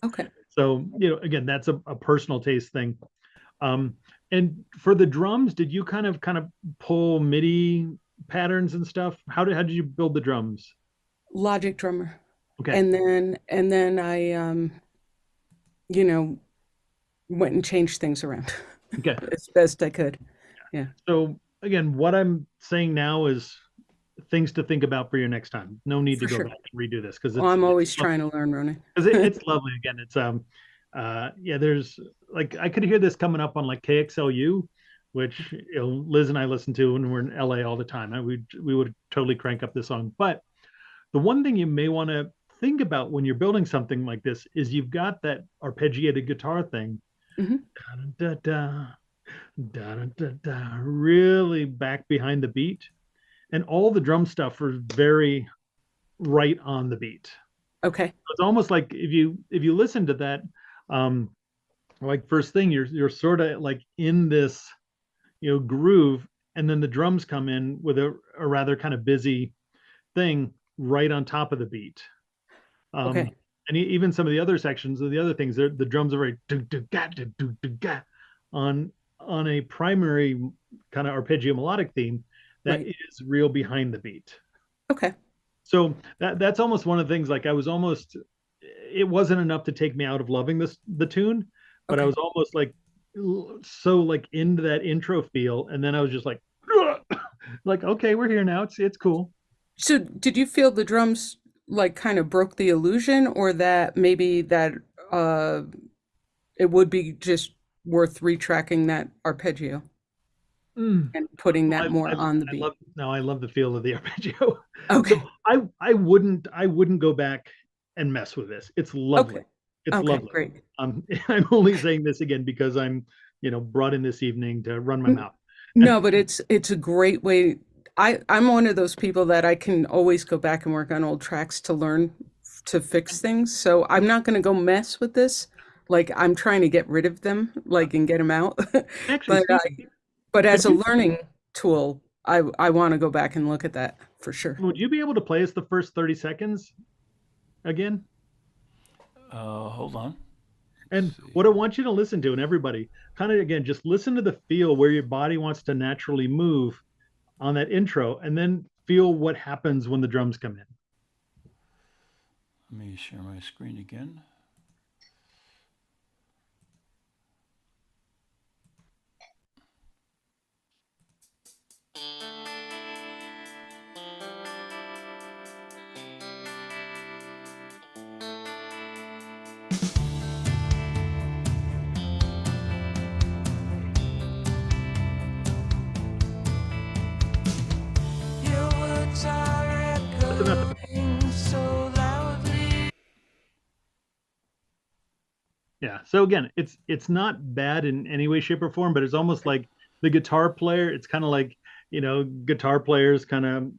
Okay. So, again, that's a personal taste thing. Um, and for the drums, did you kind of pull MIDI patterns and stuff? How did you build the drums? Logic drummer. Okay. And then I you know, went and changed things around Okay. as best I could. Yeah. So again, what I'm saying now is things to think about for your next time. No need to For go sure. back and redo this because Well, I'm always trying to learn, Ronan. it's lovely. Again, it's yeah, there's like I could hear this coming up on like KXLU, which Liz and I listen to when we're in LA all the time. We would totally crank up this song. But the one thing you may want to think about when you're building something like this is you've got that arpeggiated guitar thing. Mhm. Da, da, da, da, da, da, really back behind the beat. And all the drum stuff are very right on the beat. Okay. It's almost like if you listen to that, um, like first thing, you're sort of like in this, groove, and then the drums come in with a rather kind of busy thing right on top of the beat. Okay. And even some of the other sections of the other things, the drums are very on a primary kind of arpeggio melodic theme that Right. is real behind the beat. Okay. So that's almost one of the things. Like it wasn't enough to take me out of loving the tune, but I Okay. was almost like so like into that intro feel, and then I was just like, like okay, we're here now. It's cool. So did you feel the drums like kind of broke the illusion, or that maybe that uh it would be just worth retracking that arpeggio Mm. and putting that I, more I, on the I beat? love now. I love the feel of the arpeggio. Okay. So I wouldn't go back and mess with this. It's lovely. Okay. It's Okay, lovely. great. I'm only saying this again because I'm brought in this evening to run my N- mouth. No, but it's a great way. I'm one of those people that I can always go back and work on old tracks to learn to fix things. So I'm not going to go mess with this. Like I'm trying to get rid of them, like and get them out. Actually, But Steve, but could as a you learning tool, I want to go back and look at that for sure. would you be able to play us the first 30 seconds again? Hold on. And what I want you to listen to, and everybody, kind of again, just listen to the feel where your body wants to naturally move on that intro, and then feel what happens when the drums come in. Let me share my screen again. Your words are That's enough. echoing so loudly. Yeah. So again, it's not bad in any way, shape, or form, but it's almost like the guitar player. It's kind of like, guitar players kind of,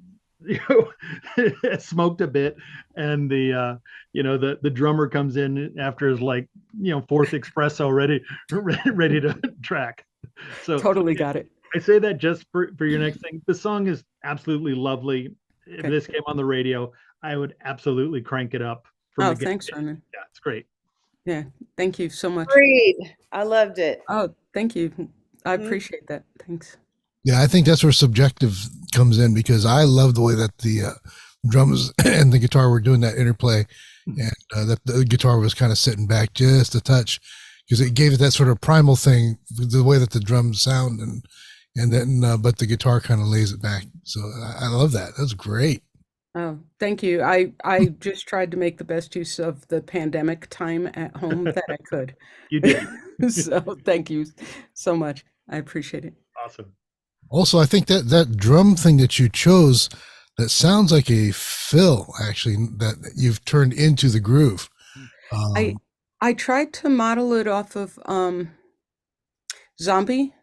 smoked a bit, and the drummer comes in after his like, fourth espresso, ready to track. So Totally got it. I say that just for your next thing. The song is absolutely lovely. If Okay. this came on the radio, I would absolutely crank it up from Oh, the get. thanks, Ronan. Yeah, it's great. Yeah, thank you so much. Agreed. I loved it. Oh, thank you. I Mhm. appreciate that. Thanks. Yeah, I think that's where subjective comes in, because I love the way that the drums and the guitar were doing that interplay, and that the guitar was kind of sitting back just a touch, because it gave it that sort of primal thing, the way that the drums sound, and then but the guitar kind of lays it back. So I love that. That's great. Oh, thank you. I just tried to make the best use of the pandemic time at home that I could. You did. So thank you so much. I appreciate it. Awesome. Also, I think that drum thing that you chose, that sounds like a fill, actually, that you've turned into the groove. I tried to model it off of Zombie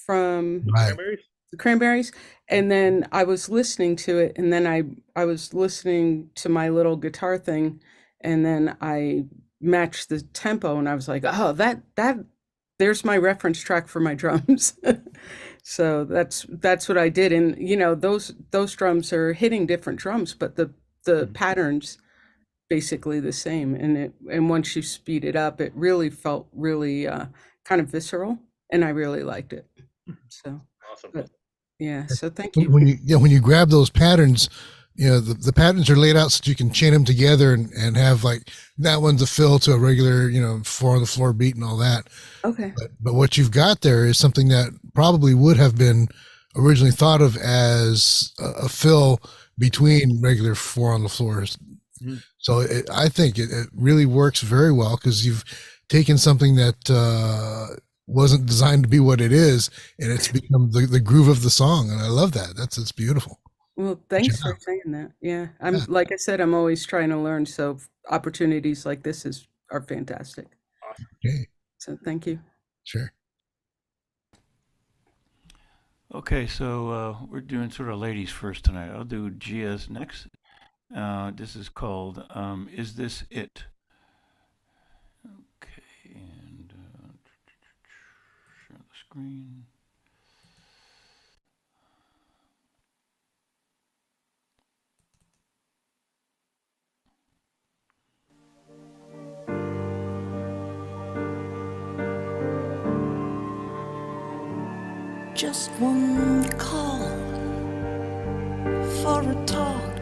from Right. Cranberries? the Cranberries, and then I was listening to it, and then I was listening to my little guitar thing, and then I matched the tempo, and I was like, oh, that there's my reference track for my drums. So that's what I did, and those drums are hitting different drums, but the patterns basically the same, and once you speed it up, it really felt really kind of visceral, and I really liked it. So, Awesome. but yeah, so thank you. When you grab those patterns, the patterns are laid out so that you can chain them together and have like that one's a fill to a regular, four on the floor beat and all that. Okay. But what you've got there is something that probably would have been originally thought of as a fill between regular four on the floors. Mhm. So I think it really works very well, because you've taken something that wasn't designed to be what it is, and it's become the groove of the song. And I love that. It's beautiful. Well, thanks job. for saying that. Yeah, Yeah. like I said, I'm always trying to learn, so opportunities like this are fantastic. Okay, So thank you. sure. Okay, so we're doing sort of ladies first tonight. I'll do Gia's next. This is called Is This It? Okay, and share the screen. Just one call for a talk.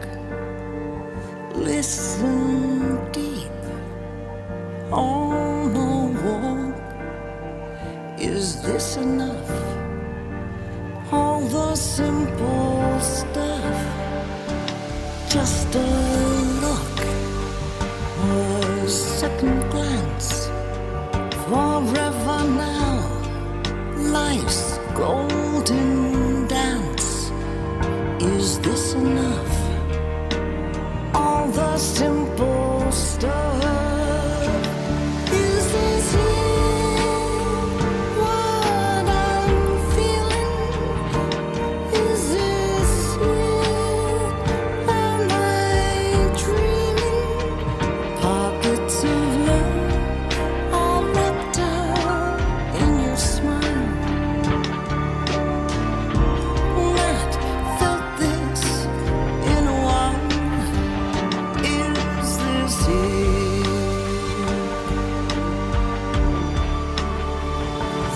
Listen deep on the wall. Is this enough? All the simple stuff. Just a look, a second glance. Forever now, life's golden dance. Is this enough? All the simple stuff. Is this it? What I'm feeling? Is this it? Am I dreaming? Pockets of love all wrapped up in your smile. Not felt this in a while. Is this it?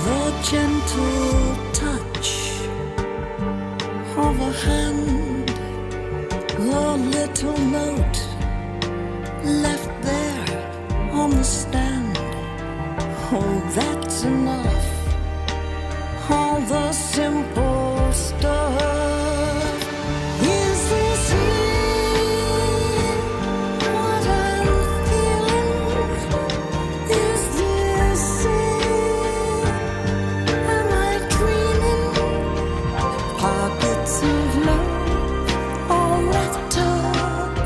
The gentle touch of a hand, the little note left there on the stand. Oh, that's enough. All the simple stuff. Is this it? What I'm feeling? Is this it? Am I dreaming? Pockets of love all wrapped up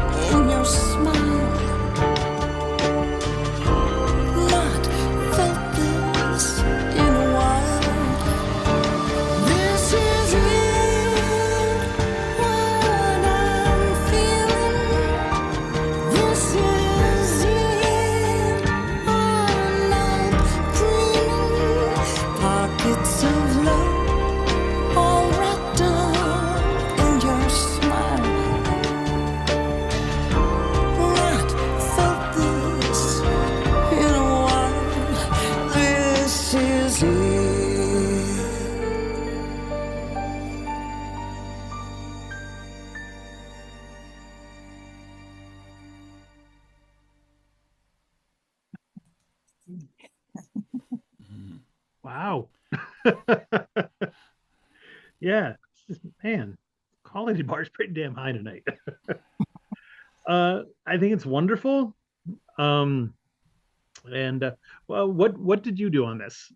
Mhm. Wow. Yeah, man, quality bar is pretty damn high tonight. I think it's wonderful. Um, and well, what did you do on this?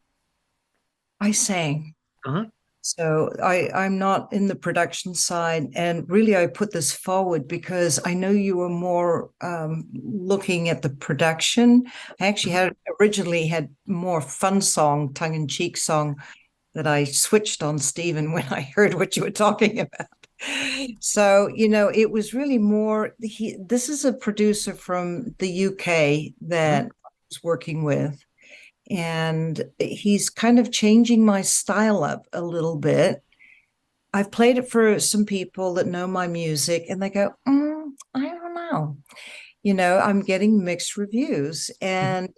I sang. Uh-huh. So I'm not in the production side, and really I put this forward because I know you were more looking at the production. I actually had originally had more fun song, tongue-in-cheek song that I switched on Stephen when I heard what you were talking about. So, it was really more this is a producer from the UK that I was working with, and he's kind of changing my style up a little bit. I've played it for some people that know my music, and they go, I don't know. I'm getting mixed reviews. And,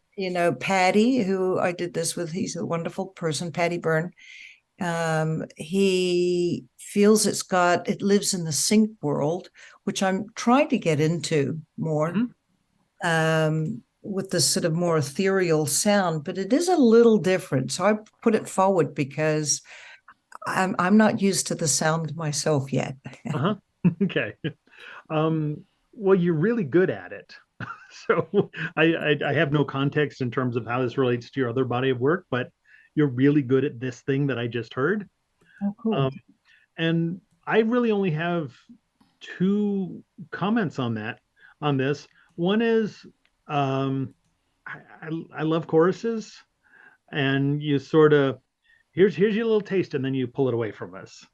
Patty, who I did this with, he's a wonderful person, Patty Byrne. He feels it lives in the sync world, which I'm trying to get into more. With this sort of more ethereal sound, but it is a little different. So I put it forward because I'm not used to the sound myself yet. Uh-huh. Okay. Well, you're really good at it. So I have no context in terms of how this relates to your other body of work, but you're really good at this thing that I just heard. Oh, cool. And I really only have two comments on this. One is I love choruses, and you sort of here's your little taste, and then you pull it away from us.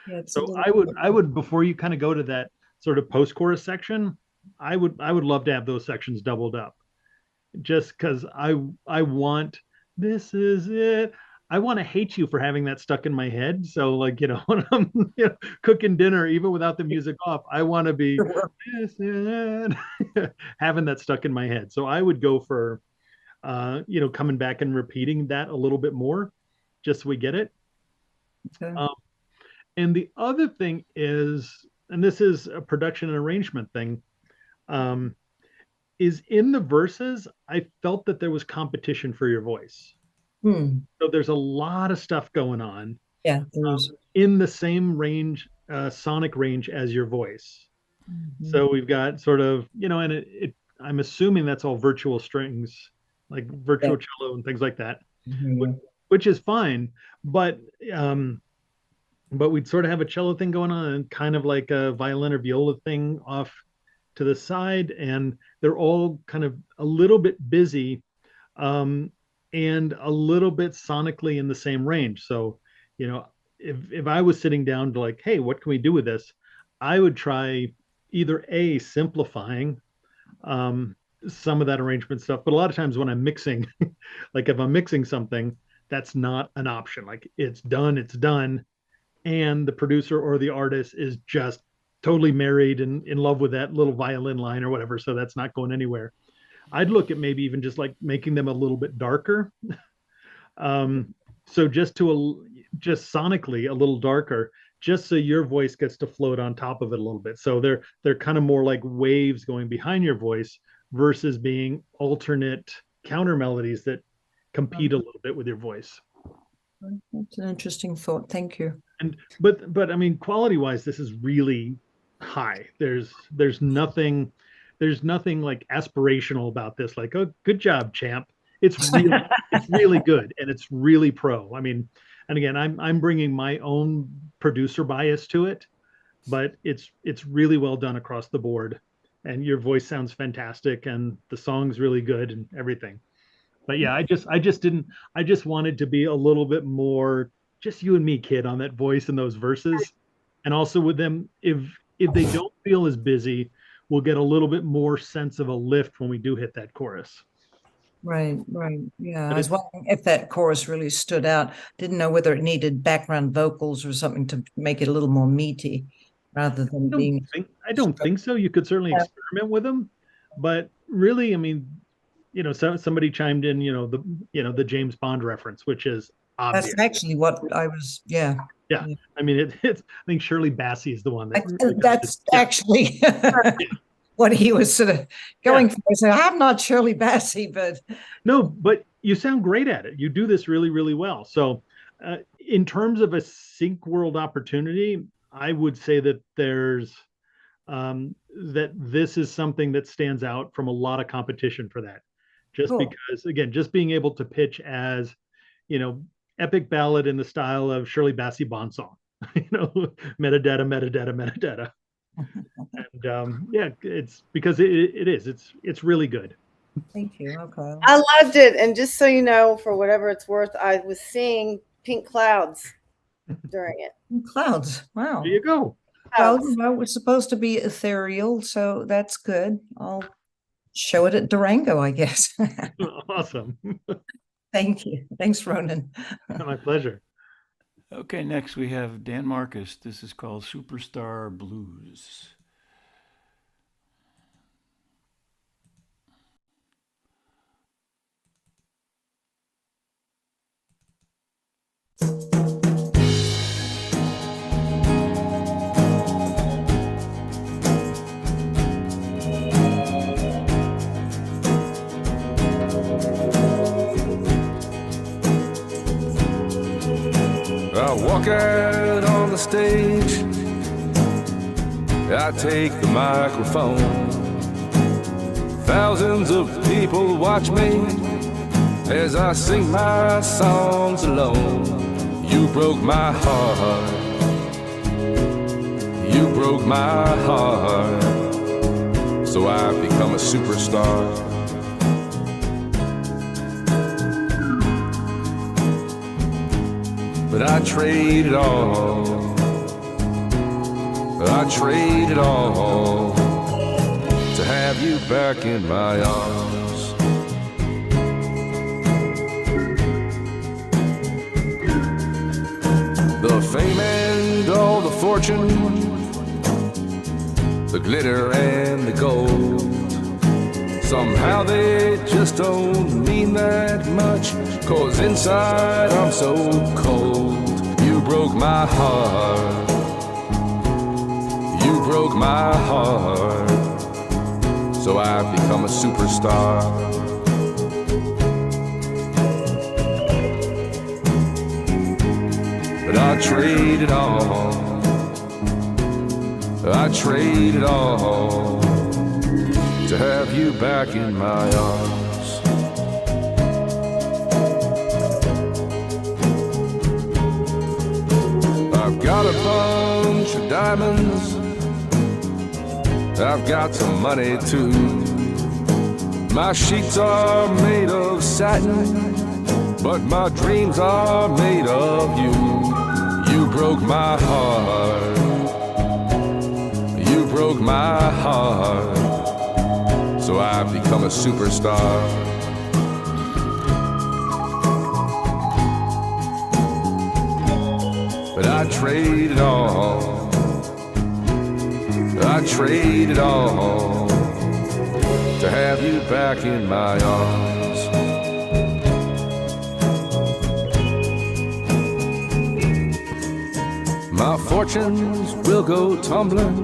Yeah, it's a So little I would before you kind of go to that sort of post chorus section, I would love to have those sections doubled up, just because I want this is it. I want to hate you for having that stuck in my head. So like when I'm cooking dinner, even without the music off, I want to be this is it, having that stuck in my head. So I would go for coming back and repeating that a little bit more, just so we get it. Okay. And the other thing is, and this is a production and arrangement thing, is in the verses, I felt that there was competition for your voice. So there's a lot of stuff going on. Yeah, there's in the same range, sonic range as your voice. So we've got sort of, and I'm assuming that's all virtual strings, like virtual cello and things like that, which is fine. But we'd sort of have a cello thing going on and kind of like a violin or viola thing off to the side, and they're all kind of a little bit busy, and a little bit sonically in the same range. So, if I was sitting down to like, hey, what can we do with this? I would try either simplifying some of that arrangement stuff, but a lot of times when I'm mixing, like if I'm mixing something, that's not an option. Like it's done, and the producer or the artist is just totally married and in love with that little violin line or whatever, so that's not going anywhere. I'd look at maybe even just like making them a little bit darker. So just sonically a little darker, just so your voice gets to float on top of it a little bit. So they're kind of more like waves going behind your voice versus being alternate counter melodies that compete a little bit with your voice. That's an interesting thought. Thank you. And but I mean, quality wise, this is really high. There's nothing like aspirational about this. Like, oh, good job, champ. It's really good, and it's really pro. I mean, and again, I'm bringing my own producer bias to it, but it's really well done across the board, and your voice sounds fantastic, and the song's really good, and everything. But yeah, I just wanted to be a little bit more just you and me, kid, on that voice and those verses, and also with them, if they don't feel as busy, we'll get a little bit more sense of a lift when we do hit that chorus. Right. Yeah, But I was wondering if that chorus really stood out. Didn't know whether it needed background vocals or something to make it a little more meaty rather than being. I don't think so. You could certainly experiment with them, but really, I mean, somebody chimed in, the James Bond reference, which is obvious. That's actually what I was. Yeah. I mean, it's. I think Shirley Bassey is the one That's actually what he was sort of going for. So I'm not Shirley Bassey, but No, but you sound great at it. You do this really, really well. So, in terms of a sync world opportunity, I would say that that this is something that stands out from a lot of competition for that. Just cool. because, again, just being able to pitch as, you know, epic ballad in the style of Shirley Bassey Bond song, metadata, metadata, metadata. And yeah, it's because it is. It's really good. Thank you. Okay. I loved it. And just so you know, for whatever it's worth, I was seeing pink clouds during it. Clouds. Wow. There you go. Well, Clouds. it was supposed to be ethereal, so that's good. I'll show it at Durango, I guess. Awesome. Thank you. Thanks, Ronan. My pleasure. Okay, next we have Dan Marcus. This is called Superstar Blues. I walk out on the stage, I take the microphone. Thousands of people watch me as I sing my songs alone. You broke my heart, you broke my heart, so I've become a superstar. But I trade it all, I trade it all to have you back in my arms. The fame and all the fortune, the glitter and the gold, somehow they just don't mean that much, 'cause inside I'm so cold. You broke my heart, you broke my heart, so I've become a superstar. But I trade it all, I trade it all to have you back in my arms. I've got a bunch of diamonds, I've got some money too. My sheets are made of satin, but my dreams are made of you. You broke my heart, you broke my heart, so I've become a superstar. But I trade it all, I trade it all to have you back in my arms. My fortunes will go tumbling,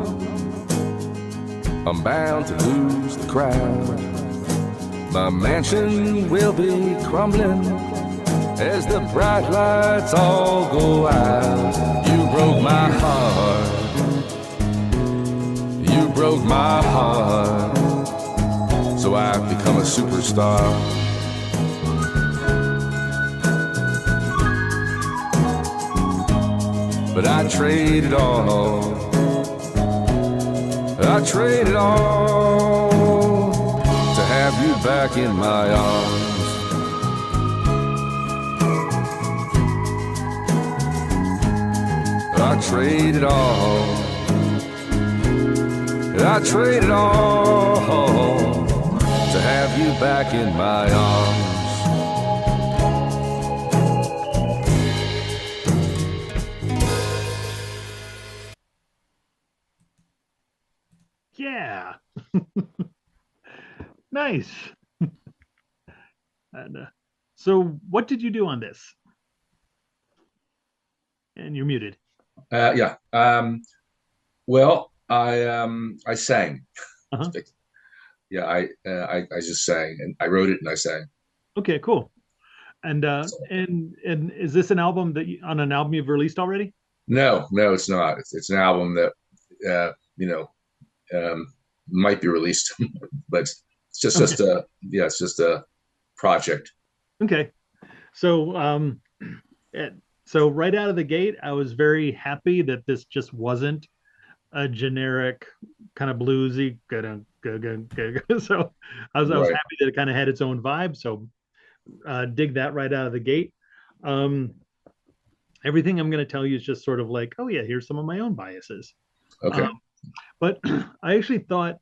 I'm bound to lose the crowd. My mansion will be crumbling as the bright lights all go out. You broke my heart, you broke my heart, so I've become a superstar. But I trade it all, I trade it all to have you back in my arms. I trade it all, I trade it all to have you back in my arms. Yeah. Nice. And so what did you do on this? And you're muted. Yeah. Well, I sang. Uh-huh. Yeah, I just sang and I wrote it and I sang. Okay, cool. And is this an album on an album you've released already? No, no, it's not. It's an album that you know might be released, but it's just a yeah, it's just a project. Okay. So eh, so right out of the gate, I was very happy that this just wasn't a generic kind of bluesy. So I was Right. happy that it kind of had its own vibe. So dig that right out of the gate. Um, Everything I'm going to tell you is just sort of like, oh yeah, here's some of my own biases. Okay. But I actually thought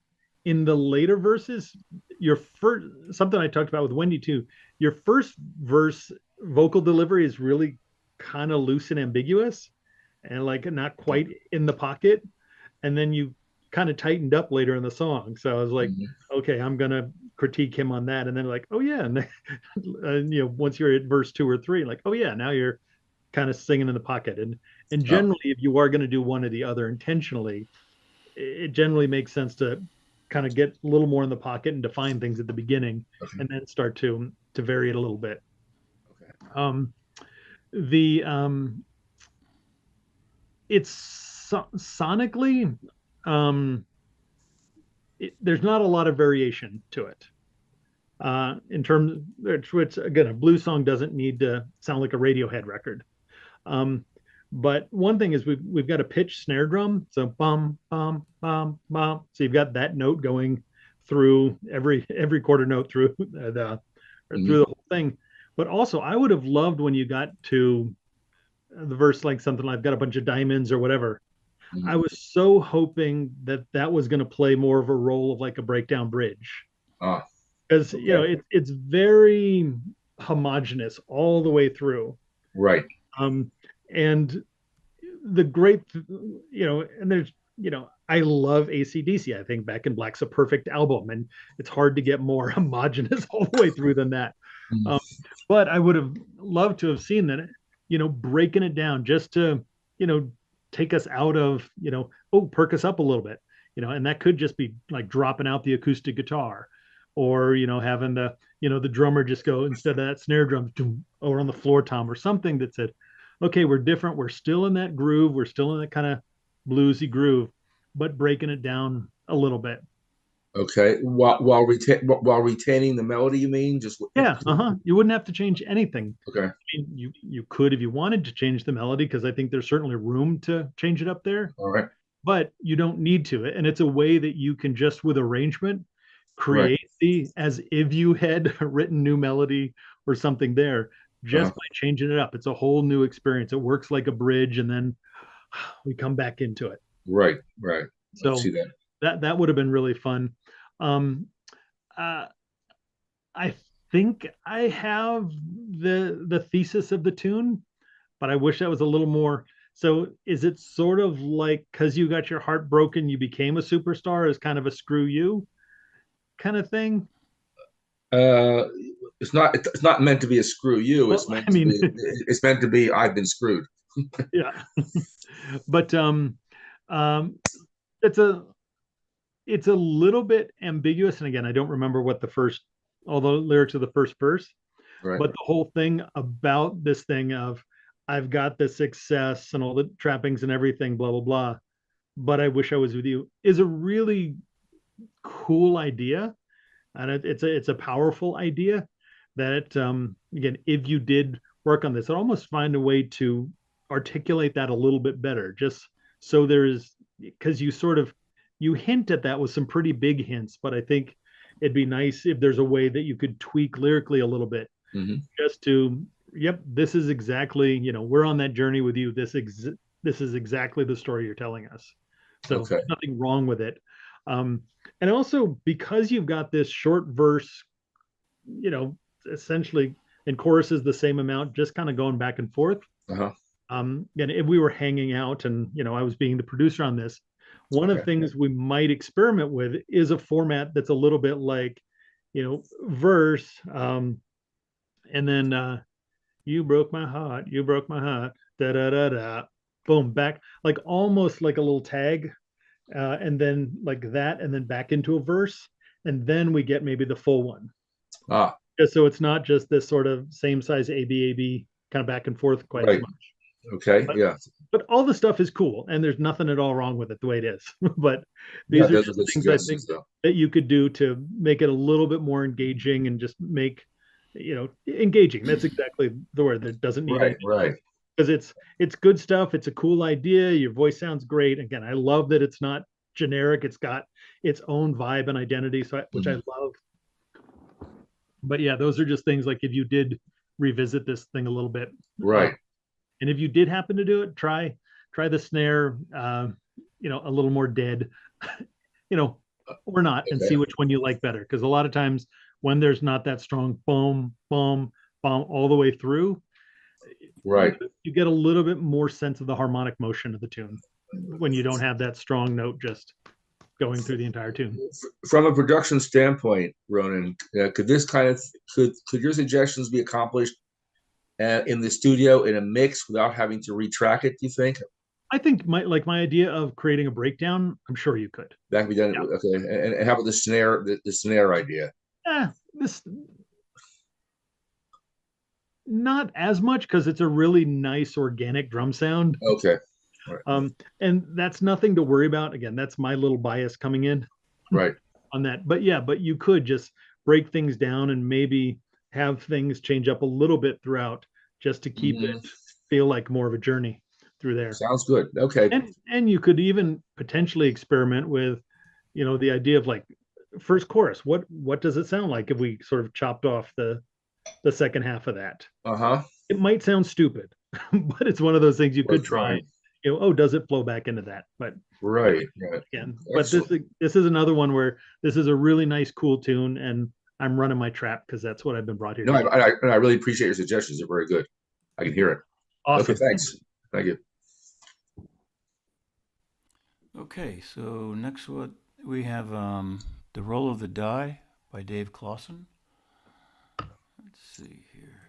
in the later verses, your first something I talked about with Wendy too. Your first verse vocal delivery is really kind of loose and ambiguous, and like not quite in the pocket. And then you kind of tightened up later in the song. So I was like, Mhm. okay, I'm gonna critique him on that. And then like, oh yeah, and once you're at verse 2 or 3, like, oh yeah, now you're kind of singing in the pocket. And Oh, generally, if you are going to do one or the other intentionally, it generally makes sense to kind of get a little more in the pocket and define things at the beginning, okay. and then start to vary it a little bit. Okay. Um, the it's sonically, um, there's not a lot of variation to it. In terms, which again, a blues song doesn't need to sound like a Radiohead record. Um, but one thing is we've got a pitch snare drum, so bum bum bum bum. So you've got that note going through every quarter note through Mhm. through the whole thing. But also, I would have loved when you got to the verse like something like "I've got a bunch of diamonds" or whatever. I Mhm. was so hoping that that was going to play more of a role of like a breakdown bridge, Ah, because okay. it's very homogenous all the way through. Right. Um, and the great, and there's, I love AC/DC. I think Back in Black's a perfect album, and it's hard to get more homogenous all the way through than that. Mhm. Um, but I would have loved to have seen that, breaking it down just to, you know, take us out of, oh, perk us up a little bit, and that could just be like dropping out the acoustic guitar, or, having the drummer just go instead of that snare drum, or on the floor tom or something that said, okay, we're different. We're still in that groove. We're still in that kind of bluesy groove, but breaking it down a little bit. Okay. While retaining the melody, you mean? Just Yeah, You wouldn't have to change anything. okay. I mean, you could if you wanted to change the melody, because I think there's certainly room to change it up there, All right. but you don't need to. And it's a way that you can just with arrangement Right. create the as if you had written new melody or something there Uh-huh. just by changing it up. It's a whole new experience. It works like a bridge, and then we come back into it. Right. Right. I see So that. that would have been really fun. Um, uh, I think I have the thesis of the tune, but I wish that was a little more. So is it sort of like because you got your heart broken, you became a superstar as kind of a screw you kind of thing? Uh, it's not meant to be a screw you. Well, It's meant I to mean, be it's meant to be I've been screwed. yeah, but um, it's a it's a little bit ambiguous, and again, I don't remember what the first, all the lyrics of the first verse, Right. but the whole thing about this thing of I've got the success and all the trappings and everything, blah blah blah, but I wish I was with you is a really cool idea, and it's a powerful idea that again, if you did work on this, I'd almost find a way to articulate that a little bit better, just so there's because you hint at that with some pretty big hints, but I think it'd be nice if there's a way that you could tweak lyrically a little bit, Hmm. just to, yep, this is exactly, we're on that journey with you. This is exactly the story you're telling us. So Okay. there's nothing wrong with it. Um, and also because you've got this short verse, essentially, and chorus is the same amount, just kind of going back and forth. Uh-huh. And if we were hanging out and, I was being the producer on this, one of the Okay. things we might experiment with is a format that's a little bit like, verse, and then you broke my heart, da da da da, boom, back, like almost like a little tag, and then like that, and then back into a verse, and then we get maybe the full one. Ah, Just so it's not just this sort of same size A-B kind of back and forth quite as right. much. Okay. But, Yeah. but all the stuff is cool, and there's nothing at all wrong with it the way it is. But Yeah. these are Those are just good things I think suggestions, though. that you could do to make it a little bit more engaging and just make, engaging. That's exactly the word. That doesn't need Right. Right. because it's good stuff. It's a cool idea. Your voice sounds great. Again, I love that it's not generic. It's got its own vibe and identity, which I love. But yeah, those are just things like if you did revisit this thing a little bit, Right. and if you did happen to do it, try the snare, a little more dead, or not, and see which one you like better. Because a lot of times when there's not that strong boom, boom, boom all the way through, Right. you get a little bit more sense of the harmonic motion of the tune when you don't have that strong note just going through the entire tune. From a production standpoint, Ronan, could your suggestions be accomplished in the studio in a mix without having to retrack it? Do you think I think my idea of creating a breakdown, I'm sure you could. that can be done? Yeah. Okay. And how about the snare? The snare idea? This not as much because it's a really nice organic drum sound. Okay. Right. And that's nothing to worry about. Again, that's my little bias coming in Right. on that. But you could just break things down and maybe have things change up a little bit throughout just to keep it feel like more of a journey through there. Sounds good. Okay. And you could even potentially experiment with, the idea of like first chorus. What does it sound like if we sort of chopped off the second half of that? It might sound stupid, but it's one of those things you could try. Does it flow back into that? But right. Again, but this is another one where this is a really nice, cool tune, and I'm running my trap because that's what I've been brought here. No, I really appreciate your suggestions. They're very good. I can hear it. Awesome. Okay, thanks. Thank you. Okay, so next we have The Roll of the Die by Dave Clawson. Let's see here.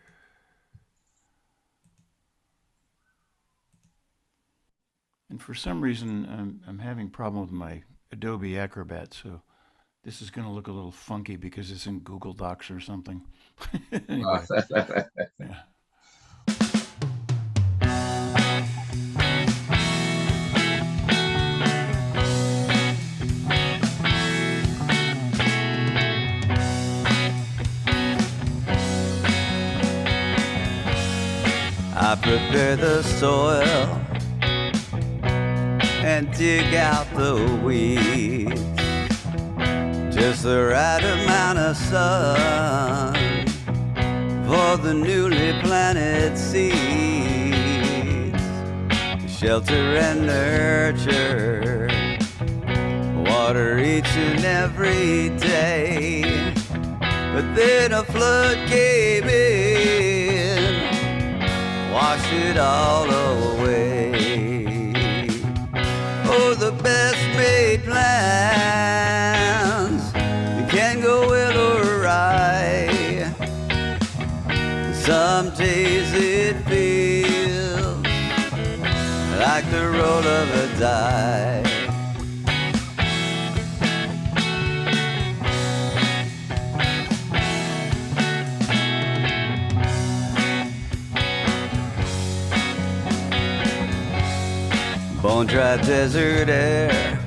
And for some reason, I'm having a problem with my Adobe Acrobat, so this is going to look a little funky because it's in Google Docs or something. Anyway, yeah. I prepare the soil and dig out the weeds, just the right amount of sun for the newly planted seeds, shelter and nurture, water each and every day. But then a flood came in, washed it all away. Oh, the best made plans can go ill or right. Some days it feels like the roll of a die. Bone-dry desert air,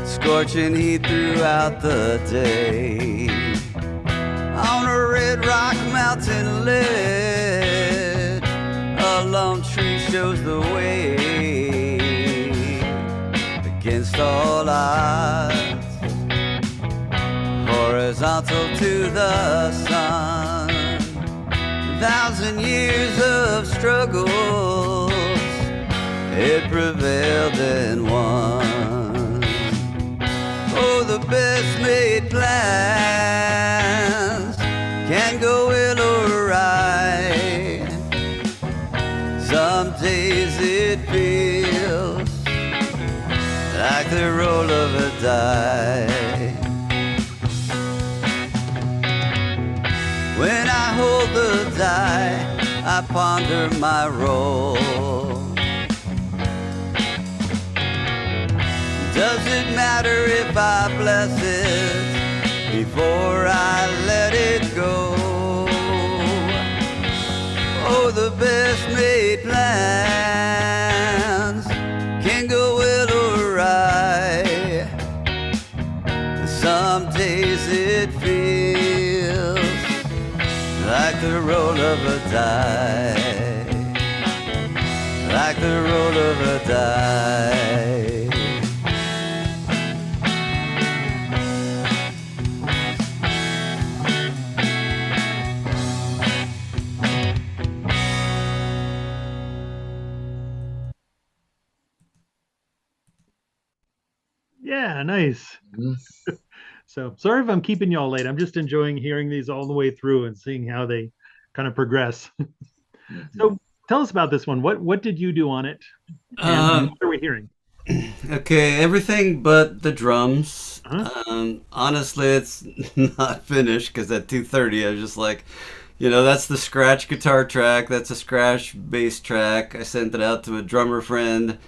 scorching heat throughout the day. On a red rock mountain ledge, a lone tree shows the way. Against all odds, horizontal to the sun. 1,000 years of struggle, it prevailed and won. Oh, the best made plans can go ill or right. Some days it feels like the roll of a die. When I hold the die, I ponder my role. Does it matter if I bless it before I let it go? Oh, the best made plans can go well or right. Some days it feels like the roll of a die, like the roll of a die. Yeah, nice. Mhm. So sorry if I'm keeping y'all late. I'm just enjoying hearing these all the way through and seeing how they kind of progress. So tell us about this one. What did you do on it? And what are we hearing? Okay, everything but the drums. Uh-huh. Honestly, it's not finished because at 2:30 I was just like, that's the scratch guitar track, that's a scratch bass track. I sent it out to a drummer friend.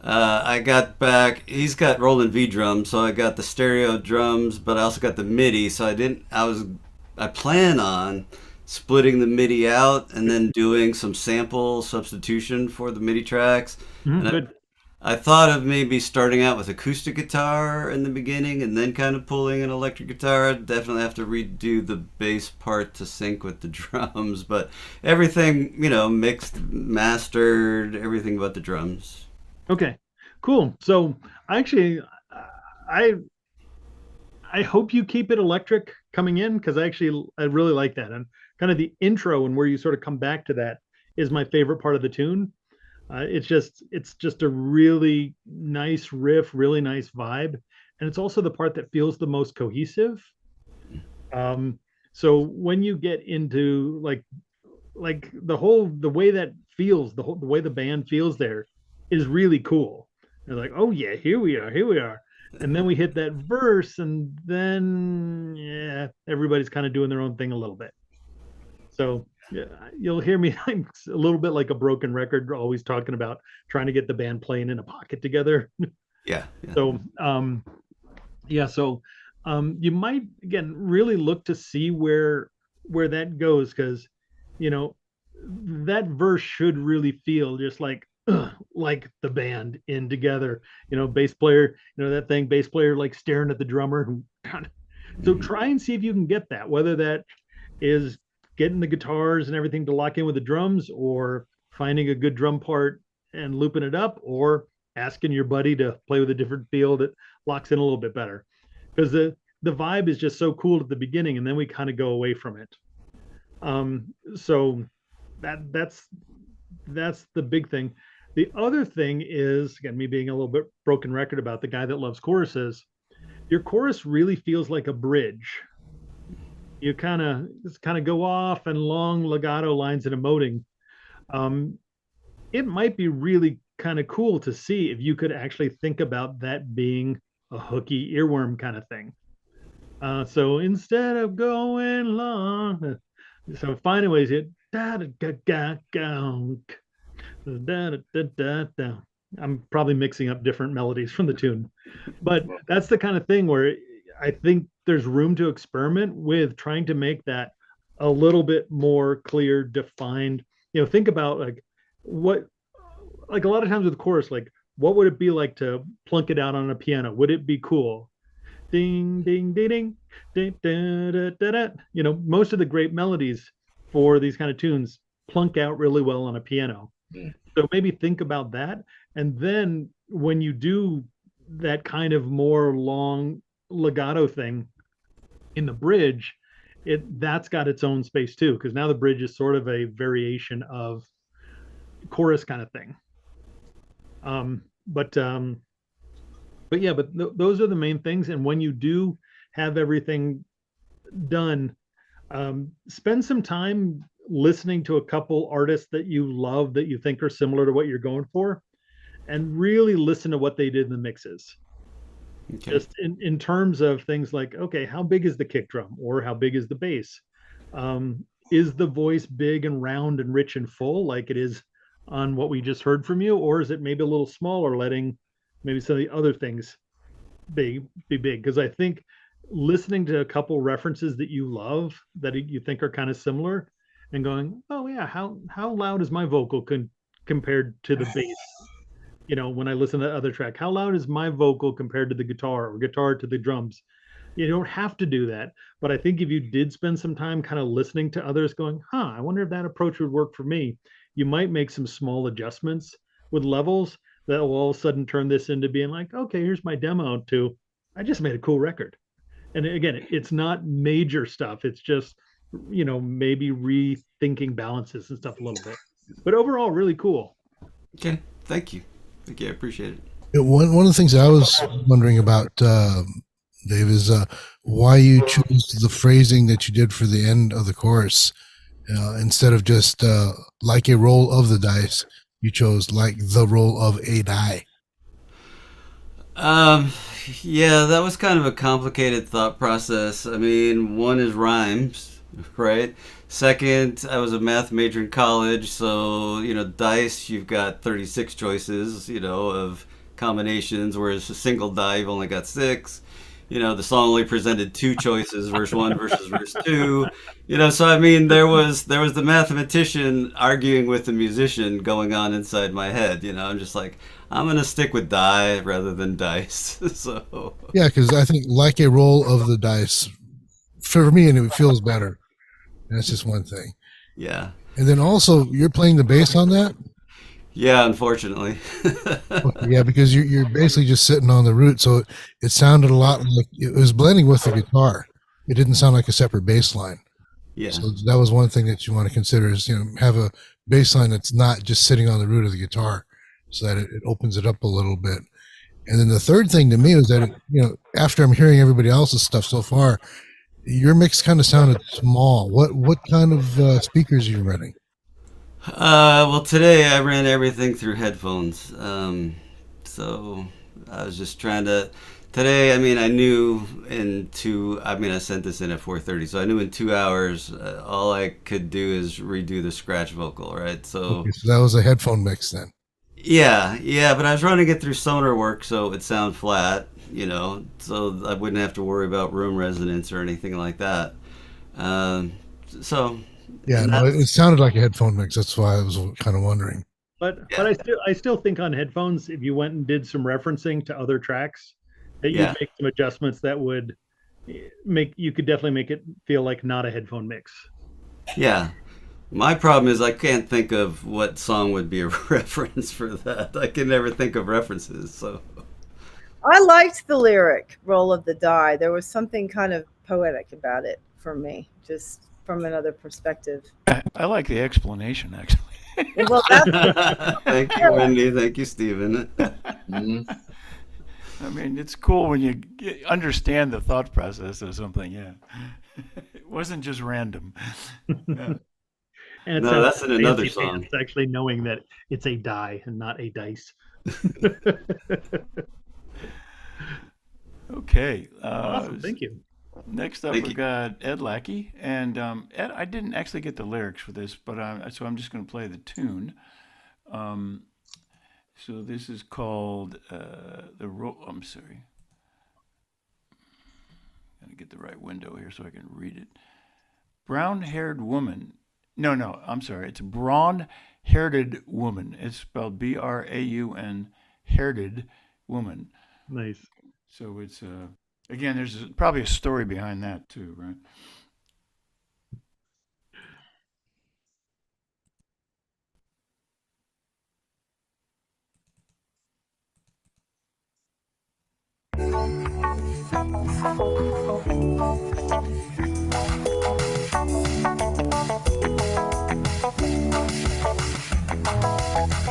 I got back. He's got Roland V drums, so I got the stereo drums, but I also got the MIDI. So I plan on splitting the MIDI out and then doing some sample substitution for the MIDI tracks. And Good. I thought of maybe starting out with acoustic guitar in the beginning and then kind of pulling an electric guitar. I'd definitely have to redo the bass part to sync with the drums, but everything, mixed, mastered, everything but the drums. Okay, cool. So actually, I I hope you keep it electric coming in because I really like that. And kind of the intro and where you sort of come back to that is my favorite part of the tune. It's just a really nice riff, really nice vibe, and it's also the part that feels the most cohesive. So when you get into like the way that feels, the way the band feels there is really cool. They're like, oh yeah, here we are. And then we hit that verse, and then yeah, everybody's kind of doing their own thing a little bit. So yeah, you'll hear me a little bit like a broken record, always talking about trying to get the band playing in a pocket together. Yeah. So yeah, so you might again really look to see where that goes because you know that verse should really feel just like the band in together. Bass player, that thing, bass player like staring at the drummer. So try and see if you can get that, whether that is getting the guitars and everything to lock in with the drums, or finding a good drum part and looping it up, or asking your buddy to play with a different feel that locks in a little bit better. Because the vibe is just so cool at the beginning, and then we kind of go away from it. So that's the big thing. The other thing is, again, me being a little bit broken record about the guy that loves choruses, your chorus really feels like a bridge. You kind of go off and long legato lines and emoting. It might be really kind of cool to see if you could actually think about that being a hooky earworm kind of thing. So instead of going long, so finding ways it da da da da da da da da da. I'm probably mixing up different melodies from the tune, but that's the kind of thing where I think there's room to experiment with trying to make that a little bit more clear, defined. Think about like a lot of times with chorus, like what would it be like to plunk it out on a piano? Would it be cool? Ding, ding, ding, ding, ding, da, da, da, da. Most of the great melodies for these kind of tunes plunk out really well on a piano. So maybe think about that. And then when you do that kind of more long legato thing in the bridge, that's got its own space too, because now the bridge is sort of a variation of chorus kind of thing. But yeah, those are the main things. And when you do have everything done, spend some time listening to a couple artists that you love that you think are similar to what you're going for, and really listen to what they did in the mixes. Okay. Just in terms of things like, okay, how big is the kick drum, or how big is the bass? Is the voice big and round and rich and full like it is on what we just heard from you, or is it maybe a little smaller, letting maybe some of the other things be big, because I think listening to a couple references that you love that you think are kind of similar and going, oh yeah, how loud is my vocal compared to the bass? You know, when I listen to the other track, how loud is my vocal compared to the guitar or guitar to the drums? You don't have to do that, but I think if you did spend some time kind of listening to others going, I wonder if that approach would work for me, you might make some small adjustments with levels that will all of a sudden turn this into being like, okay, here's my demo to, I just made a cool record. And again, it's not major stuff. It's just, you know, maybe rethinking balances and stuff a little bit. But overall, really cool. Okay, thank you. Thank you. I appreciate it. One of the things I was wondering about, Dave, is why you choose the phrasing that you did for the end of the chorus instead of just like a roll of the dice. You chose like the roll of a die. Yeah, that was kind of a complicated thought process. I mean, one is rhymes, right? Second, I was a math major in college, so, you know, dice, you've got 36 choices, you know, of combinations, whereas a single die, you've only got 6. You know, the song only presented 2 choices, verse 1 versus verse 2. You know, so I mean, there was the mathematician arguing with the musician going on inside my head. You know, I'm just like, I'm gonna stick with die rather than dice. So yeah, because I think like a roll of the dice for me, and it feels better. That's just one thing. Yeah. And then also, you're playing the bass on that. Yeah, unfortunately. Yeah, because you're basically just sitting on the root, so it sounded a lot like it was blending with the guitar. It didn't sound like a separate bass line. Yeah. So that was one thing that you want to consider is, you know, have a bass line that's not just sitting on the root of the guitar, so that it opens it up a little bit. And then the third thing to me was that, you know, after I'm hearing everybody else's stuff so far, your mix kind of sounded small. What kind of speakers are you running? Well, today I ran everything through headphones. So I was just trying to. Today, I mean, I knew I sent this in at 4:30, so I knew in 2 hours, all I could do is redo the scratch vocal, right? So that was a headphone mix then. Yeah, but I was running it through SonarWorks, so it would sound flat, you know, so I wouldn't have to worry about room resonance or anything like that. So yeah, no, it sounded like a headphone mix. That's why I was kind of wondering. But I still think on headphones, if you went and did some referencing to other tracks, that you'd make some adjustments that would you could definitely make it feel like not a headphone mix. Yeah. My problem is I can't think of what song would be a reference for that. I can never think of references. So I liked the lyric "roll of the die." There was something kind of poetic about it for me, just from another perspective. I like the explanation, actually. Well, thank you, Wendy. Thank you, Stephen. I mean, it's cool when you understand the thought process of something. Yeah, it wasn't just random. Yeah. And no, that's in another song. It's actually knowing that it's a die and not a dice. Okay. Awesome. Thank you. Next up, we've got Ed Lackey. And Ed, I didn't actually get the lyrics for this, but so I'm just going to play the tune. So this is called I'm sorry. Got to get the right window here so I can read it. Brown-haired woman. No, I'm sorry. It's brawn-haired woman. It's spelled B-R-A-U-N, haired woman. Nice. So it's, again, there's probably a story behind that too, right?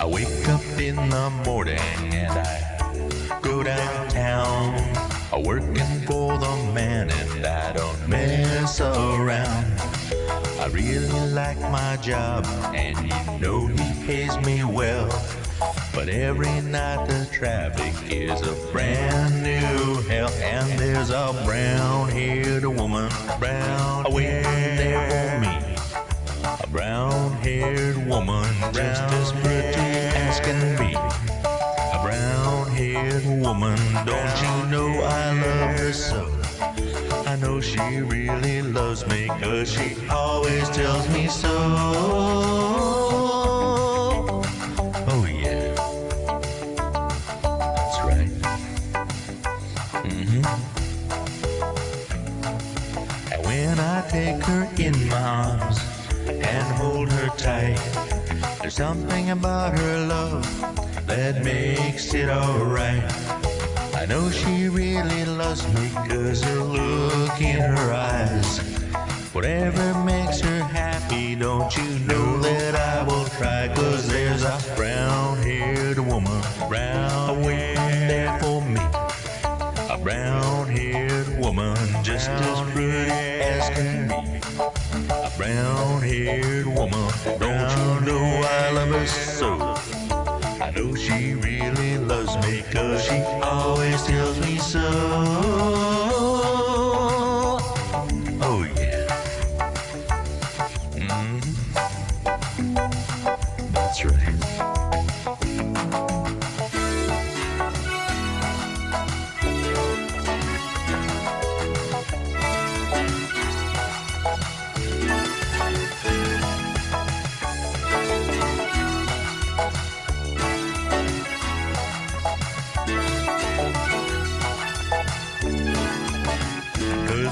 I wake up in the morning and I go downtown. I'm working for the man and I don't mess around. I really like my job and you know he pays me well. But every night the traffic is a brand new hell. And there's a brown-haired woman, brown waiting there for me. A brown-haired woman, just as pretty as can be. A brown-haired woman. woman. Don't you know I love her so? I know she really loves me, 'cause she always tells me so. Oh yeah, that's right. And when I take her in my arms and hold her tight, there's something about her love that makes it alright. I know she really loves me, 'cause the look in her eyes, whatever makes her happy, don't you know that I will try? 'Cause there's a brown-haired woman, brown there for me. A brown-haired woman, just as pretty as can be. A brown-haired woman, don't you know I love her so? I know she really loves me, 'cause she always tells me so. Oh yeah. That's right.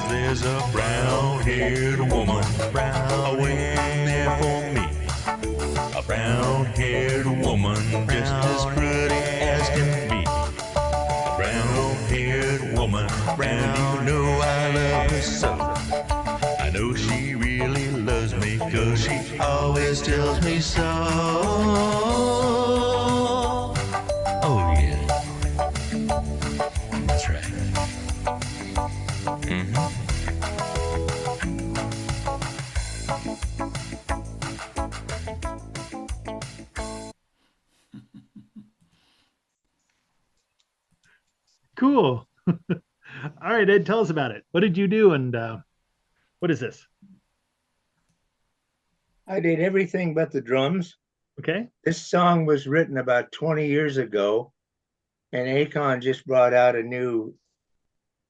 There's a brown-haired woman, brown there for me. A brown-haired woman, just as pretty as can be. A brown-haired woman, and you know I love her so. I know she really loves me, 'cause she always tells me so. Oh yeah, that's right. Cool. All right, Ed, tell us about it. What did you do, and what is this? I did everything but the drums. Okay. This song was written about 20 years ago, and Akon just brought out a new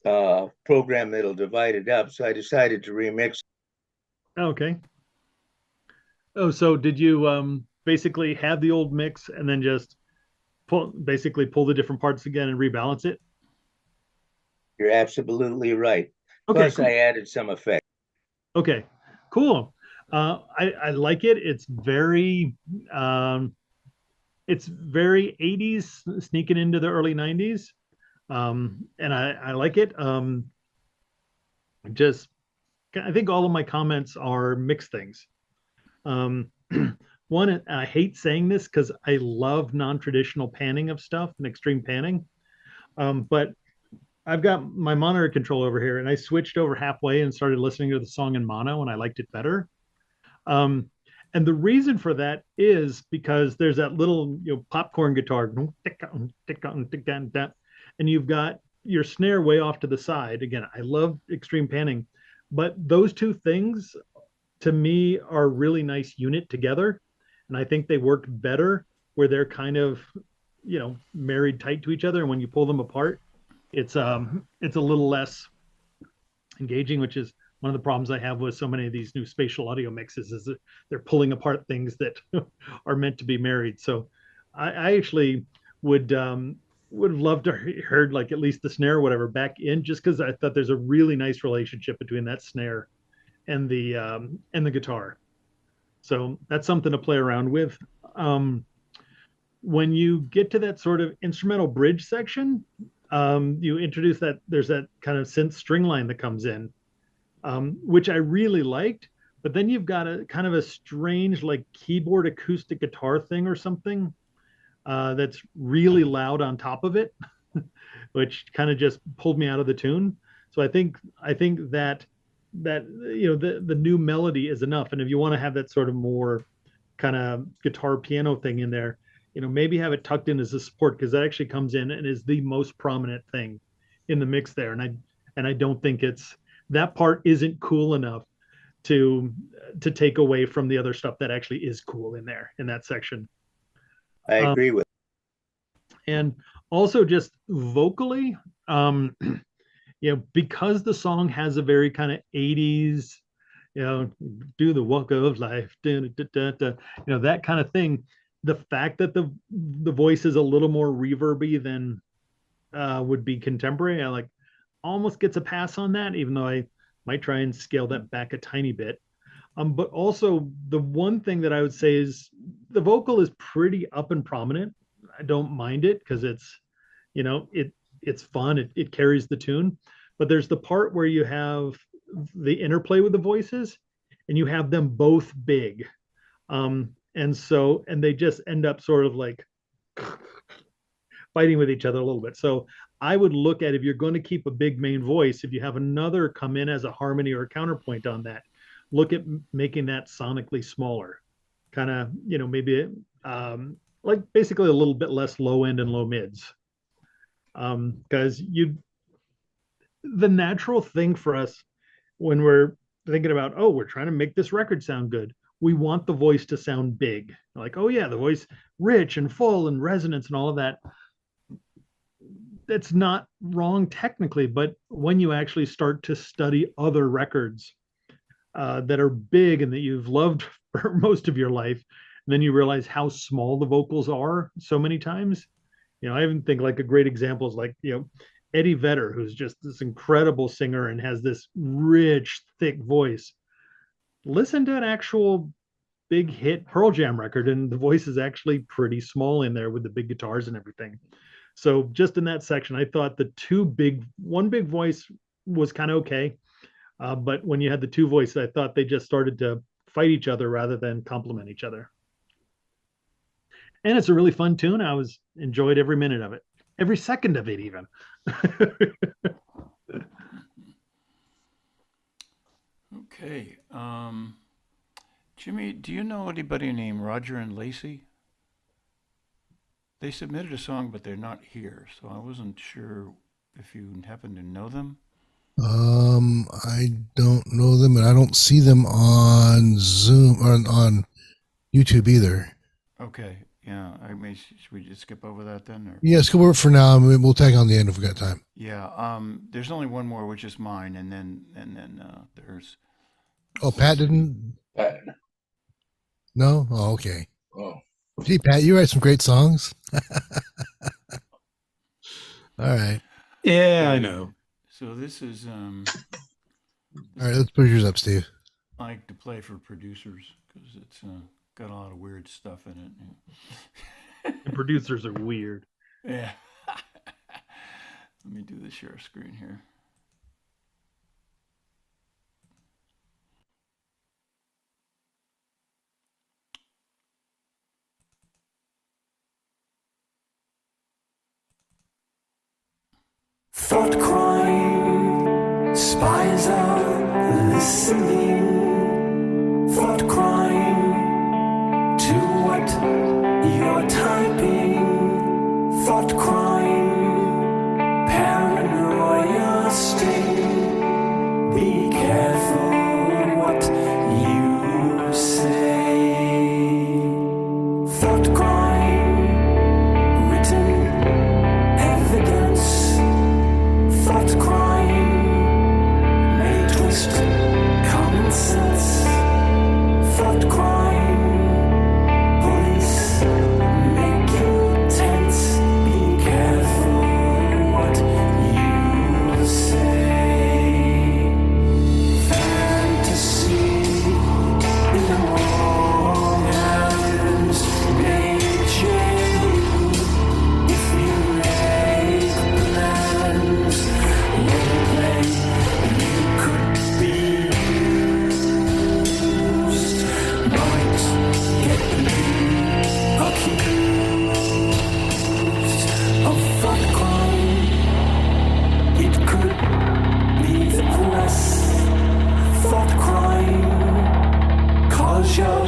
program that'll divide it up. So I decided to remix. Okay. Oh, so did you basically have the old mix and then just pull the different parts again and rebalance it? You're absolutely right. Okay, Plus, cool. I added some effects. Okay, cool. I like it. It's very 80s sneaking into the early 90s. And I like it. I think all of my comments are mixed things. One, I hate saying this because I love non-traditional panning of stuff and extreme panning. But I've got my monitor control over here, and I switched over halfway and started listening to the song in mono, and I liked it better. And the reason for that is because there's that little popcorn guitar, and you've got your snare way off to the side. Again, I love extreme panning, but those two things to me are a really nice unit together. And I think they work better where they're kind of, married tight to each other. And when you pull them apart, it's a little less engaging, which is one of the problems I have with so many of these new spatial audio mixes, is that they're pulling apart things that are meant to be married. So I actually would have loved to heard like at least the snare or whatever back in, just because I thought there's a really nice relationship between that snare and the guitar. So that's something to play around with. When you get to that sort of instrumental bridge section, you introduce that there's that kind of synth string line that comes in, which I really liked. But then you've got a kind of a strange like keyboard acoustic guitar thing or something that's really loud on top of it, which kind of just pulled me out of the tune. So I think that the new melody is enough. And if you want to have that sort of more kind of guitar piano thing in there, maybe have it tucked in as a support, because that actually comes in and is the most prominent thing in the mix there. And I don't think that part isn't cool enough to take away from the other stuff that actually is cool in there in that section. I agree with. And also just vocally, because the song has a very kind of 80s, do the walk of life, that kind of thing. The fact that the voice is a little more reverby than would be contemporary, I like almost gets a pass on that, even though I might try and scale that back a tiny bit. But also the one thing that I would say is the vocal is pretty up and prominent. I don't mind it because it's fun. It carries the tune. But there's the part where you have the interplay with the voices and you have them both big. And they just end up sort of like fighting with each other a little bit. So I would look at, if you're going to keep a big main voice, if you have another come in as a harmony or a counterpoint on that, look at making that sonically smaller, kind of, maybe like basically a little bit less low end and low mids. Because the natural thing for us when we're thinking about, oh, we're trying to make this record sound good, we want the voice to sound big. Like, oh yeah, the voice rich and full and resonance and all of that. That's not wrong technically, but when you actually start to study other records that are big and that you've loved for most of your life, and then you realize how small the vocals are so many times. I even think like a great example is like, Eddie Vedder, who's just this incredible singer and has this rich, thick voice. Listen to an actual big hit Pearl Jam record, and the voice is actually pretty small in there with the big guitars and everything. So just in that section, I thought one big voice was kind of okay. But when you had the two voices, I thought they just started to fight each other rather than complement each other. And it's a really fun tune. I enjoyed every minute of it, every second of it even. Okay. Jimmy, do you know anybody named Roger and Lacey? They submitted a song, but they're not here, so I wasn't sure if you happen to know them. I don't know them, and I don't see them on Zoom or on YouTube either. Okay, yeah. Should we just skip over that then? Or? Yeah, skip over for now. We'll tag on the end if we got time. Yeah. There's only one more, which is mine, and then there's. Oh, Pat didn't. Pat. No. Oh, okay. Oh. Gee, Pat, you write some great songs. All right. Yeah, I know. So this is. All right, let's push yours up, Steve. I like to play for producers because it's got a lot of weird stuff in it. And producers are weird. Yeah. Let me do the share screen here. Thought crime, spies are listening. Thought crime to what you're typing. Thought crime, paranoia sting. Be careful what you say. Thought crime, written evidence. Thought crime may twist common sense. Thought crime, police make you tense. Be careful what you say. Fantasy in the wrong hands may change if you make plans. You could be used, might get you accused of thought crime. It could be the press. Thought crime, cause your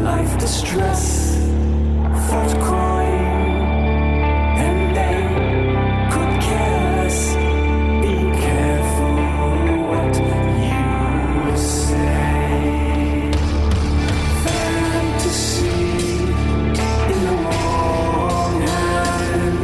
life distress. Thought crime, and they could care less. Be careful what you say. Fantasy in the wrong hands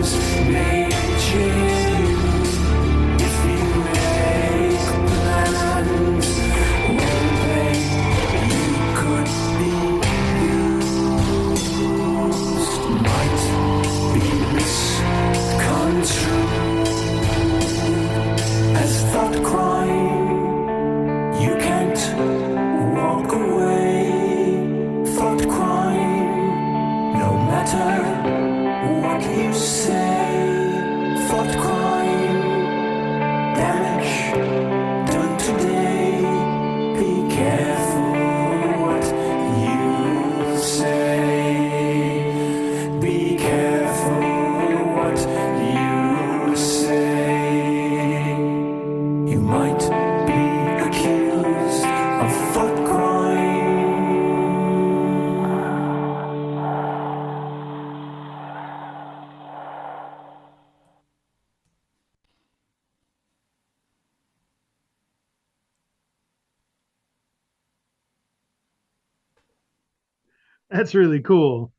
That's really cool.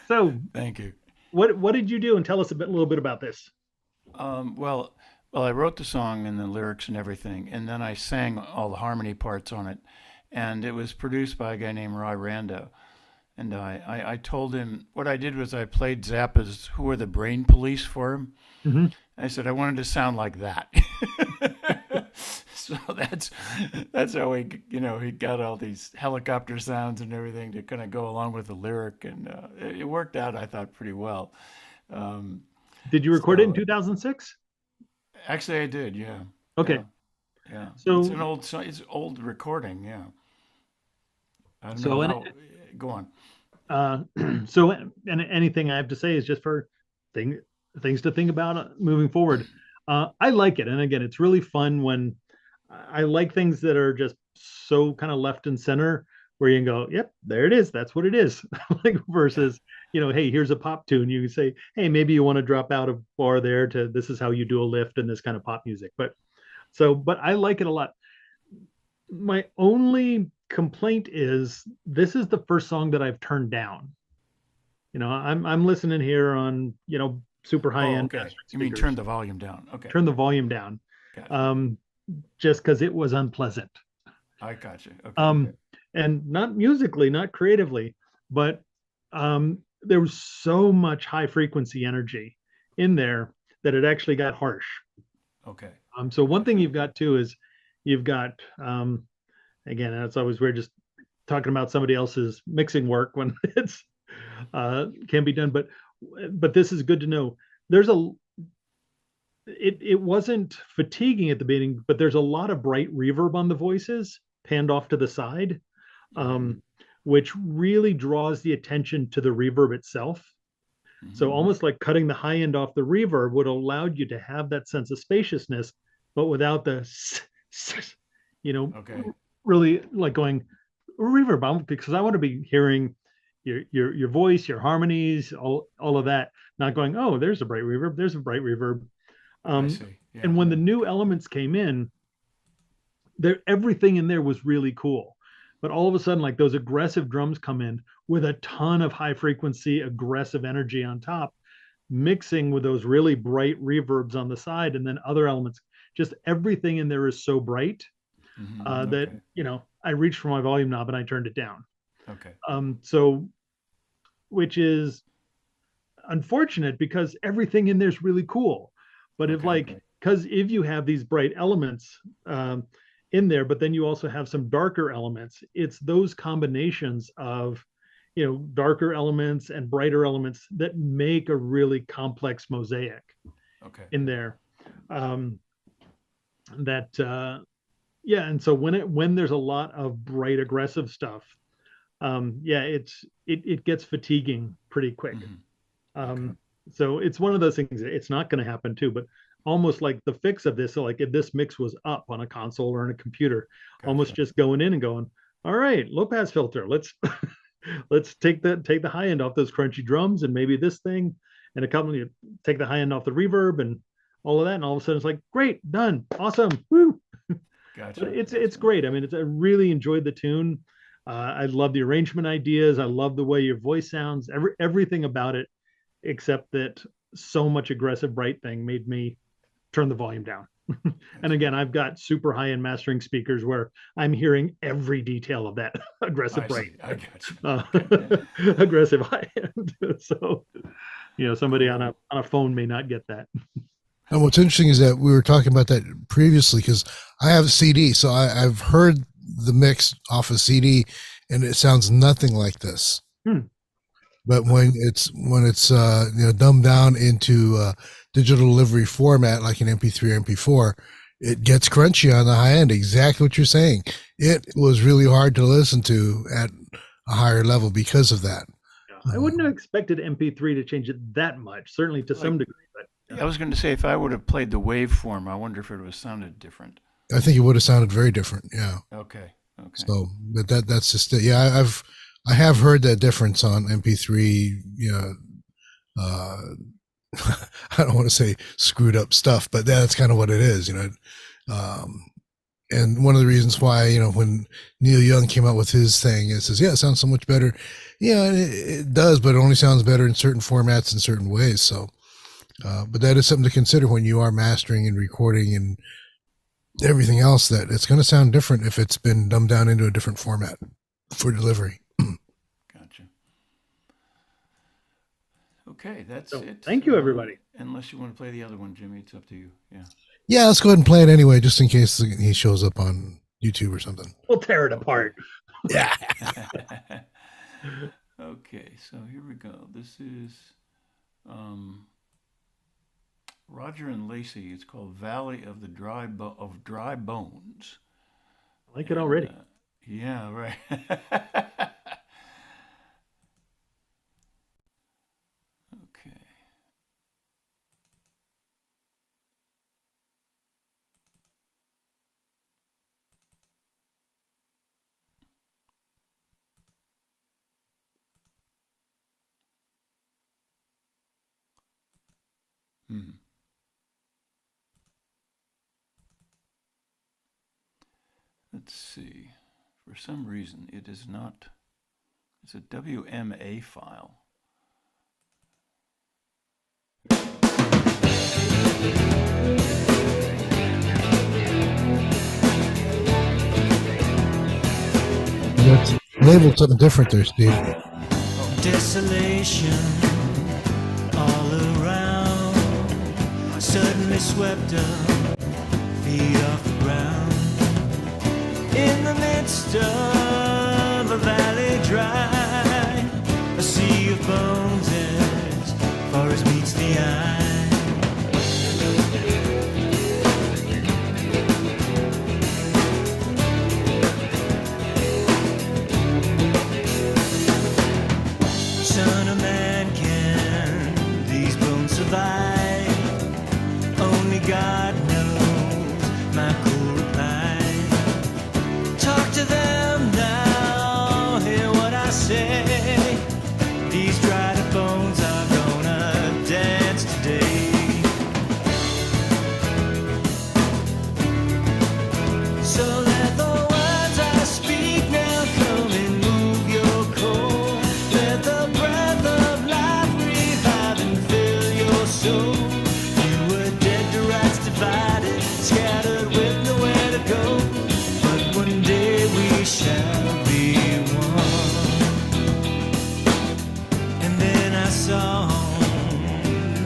So, Thank you. what did you do? And tell us a little bit about this. Well, I wrote the song and the lyrics and everything, and then I sang all the harmony parts on it, and it was produced by a guy named Roy Rando. And I told him what I did was I played Zappa's "Who Are the Brain Police" for him. Mm-hmm. I said I wanted to sound like that. So that's how he got all these helicopter sounds and everything to kind of go along with the lyric, and it worked out, I thought, pretty well. Um, Did you record it in so 2006? actually, I did, yeah. Okay. Yeah. So it's an old it's old recording, yeah. I don't so know and how. Go on. so and anything I have to say is just for things to think about moving forward. I like it, and again, it's really fun when I like things that are just so kind of left and center, where you can go, "Yep, there it is. That's what it is." Like versus, hey, here's a pop tune. You can say, "Hey, maybe you want to drop out of bar there to this is how you do a lift and this kind of pop music." But I like it a lot. My only complaint is this is the first song that I've turned down. I'm listening here on, super high Oh, end okay. mastering You mean speakers. turn the volume down? Okay. Turn the volume down. Gotcha. Just because it was unpleasant. I got you. Okay. And not musically, not creatively, but there was so much high frequency energy in there that it actually got harsh. Okay. So one thing you've got too is you've got again, and it's always weird just talking about somebody else's mixing work when it's can be done, but this is good to know. It wasn't fatiguing at the beginning, but there's a lot of bright reverb on the voices panned off to the side, which really draws the attention to the reverb itself. So almost like cutting the high end off the reverb would allow you to have that sense of spaciousness, but without the, Okay. really like going reverb, because I want to be hearing your voice, your harmonies, all of that, not going, oh, there's a bright reverb, there's a bright reverb. I see. Yeah. And when the new elements came in, everything in there was really cool. But all of a sudden, like those aggressive drums come in with a ton of high frequency, aggressive energy on top, mixing with those really bright reverbs on the side, and then other elements. Just everything in there is so bright that Okay. I reached for my volume knob and I turned it down. Okay. So, which is unfortunate because everything in there is really cool. But because if you have these bright elements in there, but then you also have some darker elements, it's those combinations of, darker elements and brighter elements that make a really complex mosaic Okay. in there. Yeah. And so when there's a lot of bright, aggressive stuff, it gets fatiguing pretty quick. So it's one of those things. It's not going to happen too, but almost like the fix of this. So like if this mix was up on a console or in a computer, almost just going in and going, all right, low pass filter. Let's take the high end off those crunchy drums and maybe this thing, and a couple of take the high end off the reverb and all of that, and all of a sudden it's like great, done, awesome, woo. Gotcha. But it's great. I mean, I really enjoyed the tune. I love the arrangement ideas. I love the way your voice sounds. Everything about it, except that so much aggressive bright thing made me turn the volume down. And again, I've got super high-end mastering speakers where I'm hearing every detail of that aggressive bright. I got you. Aggressive high end. So, somebody on a phone may not get that. And what's interesting is that we were talking about that previously because I have a CD, so I've heard the mix off a CD, and it sounds nothing like this. But when it's dumbed down into digital delivery format like an MP3 or MP4, it gets crunchy on the high end. Exactly what you're saying. It was really hard to listen to at a higher level because of that. I wouldn't have expected MP3 to change it that much, certainly to some degree. But I was going to say if I would have played the waveform, I wonder if it would have sounded different. I think it would have sounded very different. Yeah. Okay. So, but that's just it. Yeah, I have heard that difference on MP3. I don't want to say screwed up stuff, but that's kind of what it is. And one of the reasons why, you know, when Neil Young came out with his thing, it says, yeah, it sounds so much better. Yeah, it does, but it only sounds better in certain formats in certain ways. So, but that is something to consider when you are mastering and recording and everything else, that it's going to sound different if it's been dumbed down into a different format for delivery. Gotcha. Okay, that's So, it. thank you, everybody. Unless you want to play the other one, Jimmy, it's up to you. Yeah. Yeah, let's go ahead and play it anyway, just in case he shows up on YouTube or something. We'll tear it apart. Yeah. Okay, so here we go. This is Roger and Lacey. It's called Valley of the Dry Bones. I like it already. Yeah, right. Okay. Let's see. For some reason, it is not. It's a WMA file. That's labeled something different there, Steve. Desolation all around, suddenly swept up, feet off the ground. In the midst of a valley dry, a sea of bones as far as meets the eye. Son of man, can these bones survive? Only God knows my cool reply. Talk to them now, hear what I say. These dried up bones are gonna dance today. So let the words I speak now come and move your core. Let the breath of life revive and fill your soul. You were dead to rights divided, scattered with nowhere to go. But one day we shall be one. And then I saw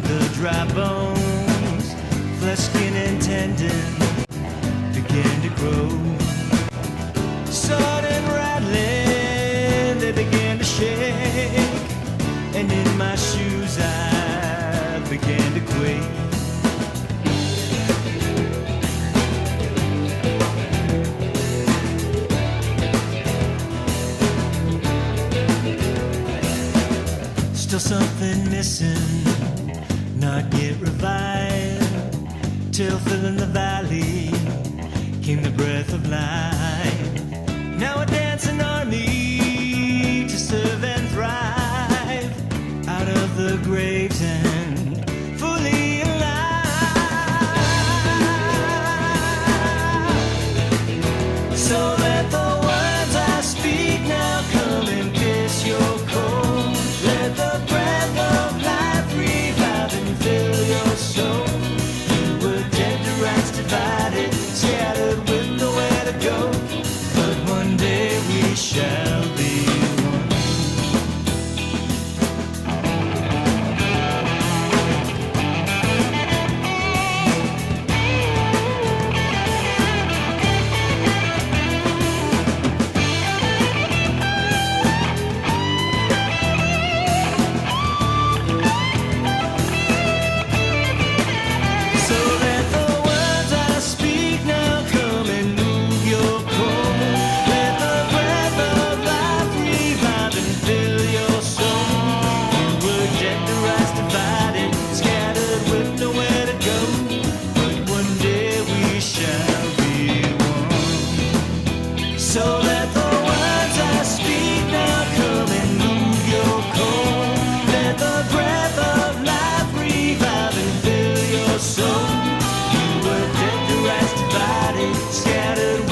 the dry bones, flesh, skin, and tendon began to grow. Sudden rattling, they began to shake, and in my shoes I began to quake. Still something missing, not yet revived, till filling the valley came the breath of life. Now a dancing army to serve and thrive, out of the graves and fully alive. So let the words I speak now come and pierce your core. Let the breath of life revive and fill your soul. You were dead to rights divided, scattered with nowhere to go.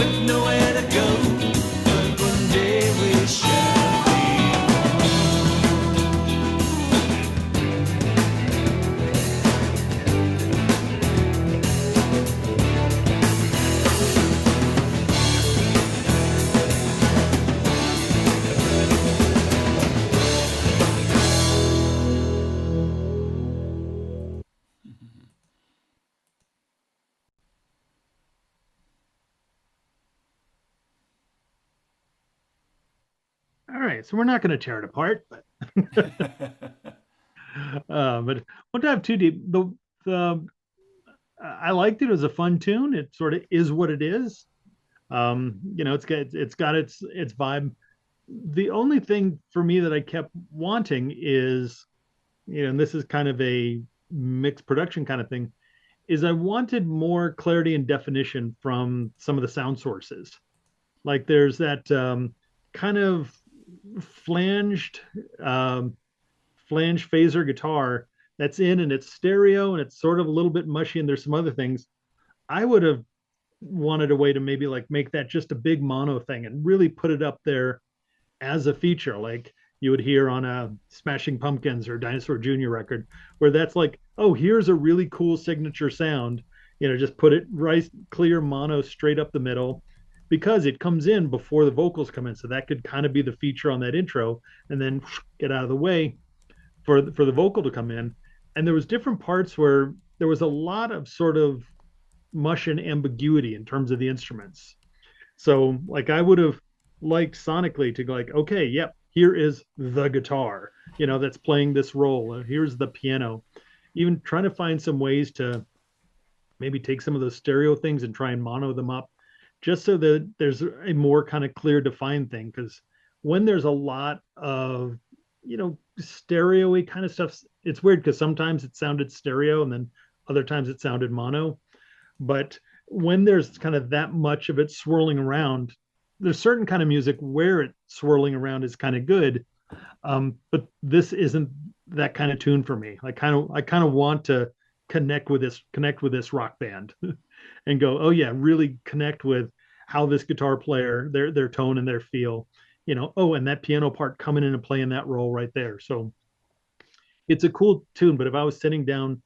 with nowhere to go. But one day we shall be All right, so we're not going to tear it apart, but but won't dive too deep. The I liked it. It was a fun tune. It sort of is what it is. It's got its vibe. The only thing for me that I kept wanting is, and this is kind of a mixed production kind of thing, is I wanted more clarity and definition from some of the sound sources. Like there's that kind of flanged flange phaser guitar that's in, and it's stereo and it's sort of a little bit mushy, and there's some other things. I would have wanted a way to maybe like make that just a big mono thing and really put it up there as a feature, like you would hear on a Smashing Pumpkins or Dinosaur Jr. record, where that's like, oh, here's a really cool signature sound. Just put it right, clear mono straight up the middle, because it comes in before the vocals come in. So that could kind of be the feature on that intro, and then get out of the way for the vocal to come in. And there was different parts where there was a lot of sort of mush and ambiguity in terms of the instruments. So like I would have liked sonically to go like, okay, yep, here is the guitar, that's playing this role. Here's the piano. Even trying to find some ways to maybe take some of those stereo things and try and mono them up, just so that there's a more kind of clear defined thing. Because when there's a lot of, stereo-y kind of stuff, it's weird because sometimes it sounded stereo and then other times it sounded mono. But when there's kind of that much of it swirling around, there's certain kind of music where it swirling around is kind of good. But this isn't that kind of tune for me. I kind of want to connect with this rock band and go, oh yeah, really connect with how this guitar player, their tone and their feel, and that piano part coming in and playing that role right there. So it's a cool tune, but if I was sitting down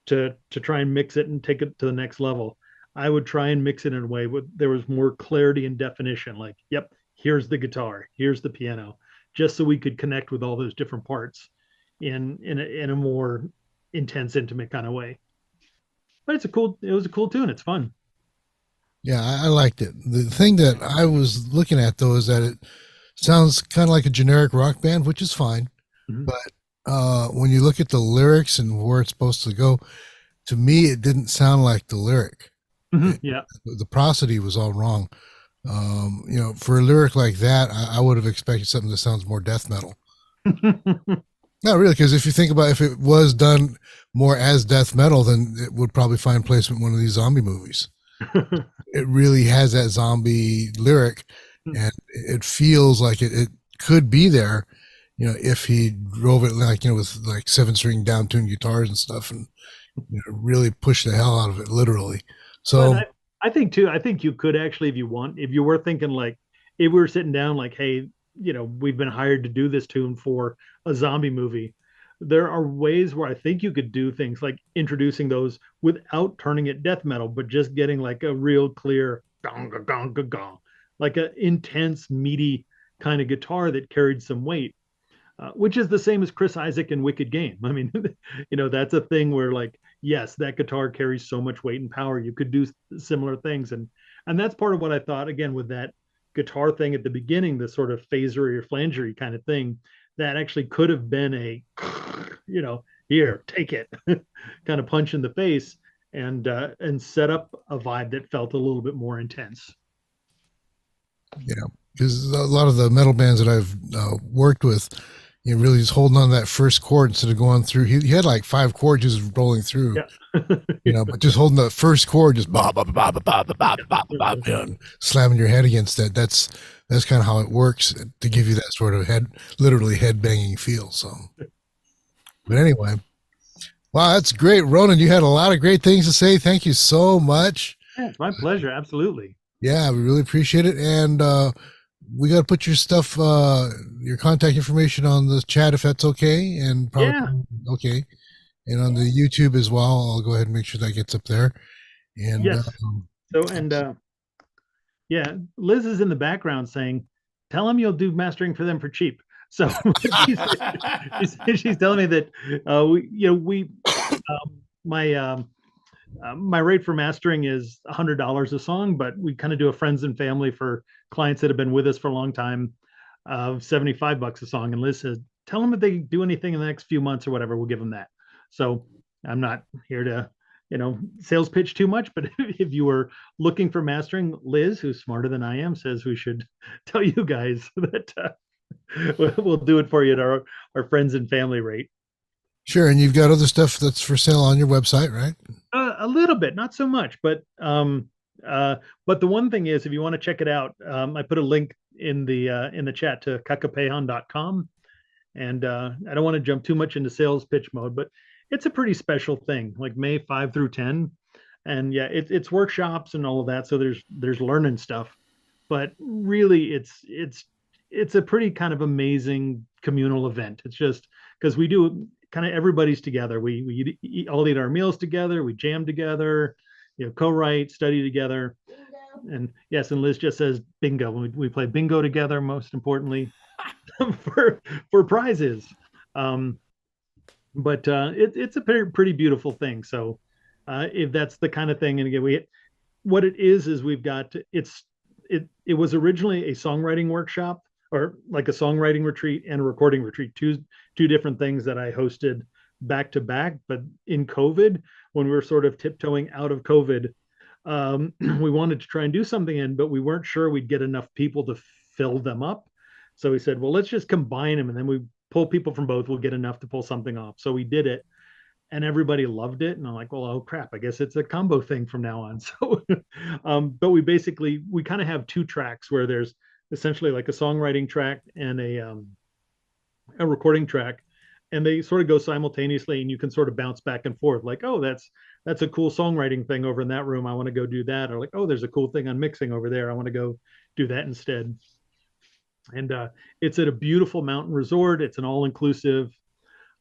to try and mix it and take it to the next level, I would try and mix it in a way where there was more clarity and definition. Like, yep, here's the guitar, here's the piano, just so we could connect with all those different parts in a more intense, intimate kind of way. But it was a cool tune. It's fun. Yeah, I liked it. The thing that I was looking at though is that it sounds kind of like a generic rock band, which is fine. Mhm. But when you look at the lyrics and where it's supposed to go, to me, it didn't sound like the lyric. Yeah. The prosody was all wrong. For a lyric like that, I would have expected something that sounds more death metal. Not really, because if you think about if it was done more as death metal, then it would probably find placement in one of these zombie movies. It really has that zombie lyric, and it feels like it could be there, if he drove it like, with like 7-string down-tuned guitars and stuff, and really push the hell out of it, literally. So But I think too, I think you could actually, if you were thinking like, if we were sitting down like, hey, we've been hired to do this tune for a zombie movie, there are ways where I think you could do things like introducing those without turning it death metal, but just getting like a real clear gong, gong, gong, gong, gong, like an intense, meaty kind of guitar that carried some weight. Which is the same as Chris Isaak in Wicked Game. I mean, that's a thing where like, yes, that guitar carries so much weight and power. You could do similar things. And that's part of what I thought, again, with that guitar thing at the beginning, the sort of phasery or flangery kind of thing, that actually could have been a, here, take it kind of punch in the face, and set up a vibe that felt a little bit more intense. because a lot of the metal bands that I've worked with, really just holding on to that first chord instead of going through. He had like 5 chords just rolling through, but just holding the first chord, just ba ba ba ba ba ba ba ba ba, and slamming your head against that. That's kind of how it works to give you that sort of literally head banging feel. So, but anyway, wow, that's great, Ronan. You had a lot of great things to say. Thank you so much. Yeah, it's my pleasure. Absolutely. Yeah, we really appreciate it. And we got to put your stuff, your contact information on the chat if that's okay. And probably, Yeah. okay. And on the YouTube as well. I'll go ahead and make sure that gets up there. And Yes. So, and yeah, Liz is in the background saying, tell them you'll do mastering for them for cheap. So she's telling me that, my rate for mastering is $100 a song, but we kind of do a friends and family for clients that have been with us for a long time, 75 bucks a song. And Liz says, tell them if they do anything in the next few months or whatever, we'll give them that. So I'm not here to, sales pitch too much, but if you were looking for mastering, Liz, who's smarter than I am, says we should tell you guys that we'll do it for you at our friends and family rate. sure. And you've got other stuff that's for sale on your website, right? A little bit, not so much, but the one thing is, if you want to check it out, I put a link in the chat to kakapehan.com, and I don't want to jump too much into sales pitch mode, but it's a pretty special thing, like May 5 through 10, and yeah, it's workshops and all of that, so there's learning stuff, but really it's a pretty kind of amazing communal event. It's just because we do kind of everybody's together. We all eat our meals together. We jam together, co-write, study together. And yes, and Liz just says bingo. We play bingo together, most importantly, for prizes. But it's a pretty beautiful thing. So if that's the kind of thing, and again, what it is we've got it was originally a songwriting workshop, or like a songwriting retreat and a recording retreat, two different things that I hosted back to back. But in COVID, when we were sort of tiptoeing out of COVID, we wanted to try and do something but we weren't sure we'd get enough people to fill them up. So we said, well, let's just combine them, and then we pull people from both. We'll get enough to pull something off. So we did it, and everybody loved it. And I'm like, well, oh crap, I guess it's a combo thing from now on. So, but we kind of have two tracks where there's essentially like a songwriting track and a recording track, and they sort of go simultaneously, and you can sort of bounce back and forth, like, oh, that's a cool songwriting thing over in that room, I want to go do that, or like, oh, there's a cool thing on mixing over there, I want to go do that instead. And it's at a beautiful mountain resort. It's an all-inclusive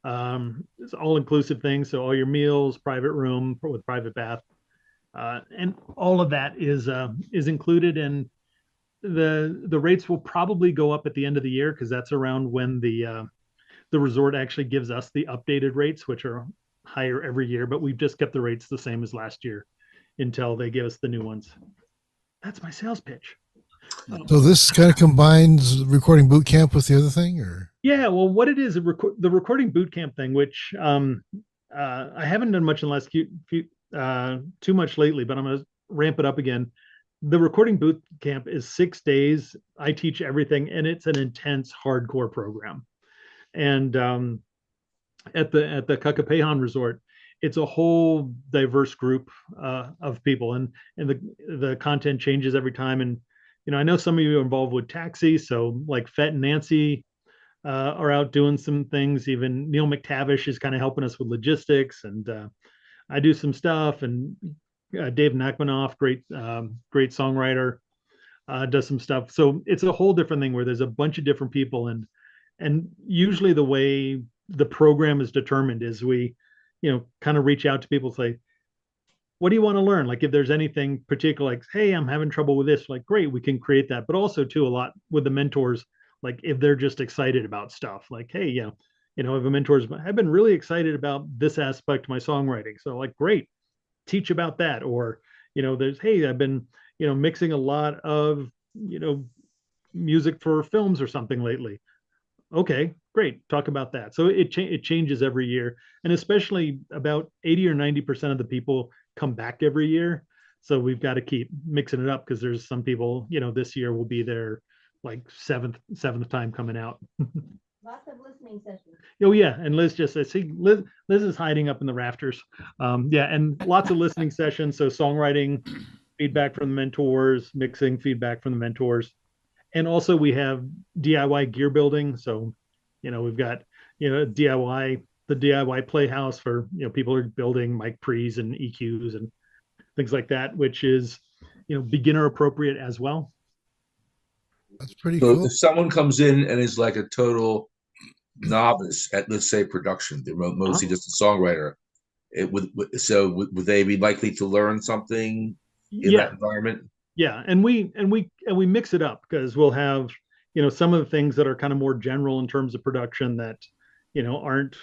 thing, so all your meals, private room with private bath, and all of that is included. And the rates will probably go up at the end of the year, because that's around when the resort actually gives us the updated rates, which are higher every year, but we've just kept the rates the same as last year until they give us the new ones. That's my sales pitch. So this kind of combines recording boot camp with the other thing, or? Yeah, well, what it is, the recording boot camp thing, which I haven't done much in the last too much lately, but I'm going to ramp it up again. The recording boot camp is 6 days. I teach everything, and it's an intense, hardcore program. And at the Kakapehan Resort, it's a whole diverse group of people, and the content changes every time. And I know some of you are involved with taxi, so like Fett and Nancy are out doing some things. Even Neil McTavish is kind of helping us with logistics, and I do some stuff. And Dave Nachmanoff, great songwriter, does some stuff. So it's a whole different thing where there's a bunch of different people, and usually the way the program is determined is we, kind of reach out to people, say, what do you want to learn? Like if there's anything particular, like, hey, I'm having trouble with this, like, great, we can create that. But also too, a lot with the mentors, like if they're just excited about stuff, like, hey, if a mentor's, I've been really excited about this aspect of my songwriting. So like, great, teach about that. Or, there's, hey, I've been, mixing a lot of, music for films or something lately. Okay, great, talk about that. So it changes every year, and especially about 80 or 90% of the people come back every year. So we've got to keep mixing it up, because there's some people, this year will be their like seventh time coming out. Lots of listening sessions. Oh yeah, and Liz just says, see, Liz is hiding up in the rafters. Yeah, and lots of listening sessions. So songwriting feedback from the mentors, mixing feedback from the mentors. And also we have DIY gear building. So, we've got, DIY, the DIY playhouse for, people are building mic pre's and EQs and things like that, which is, beginner appropriate as well. That's pretty So cool. if someone comes in and is like a total novice at, let's say, production, they're mostly just a songwriter. Would they be likely to learn something in Yeah. that environment? Yeah, and we mix it up because we'll have some of the things that are kind of more general in terms of production that aren't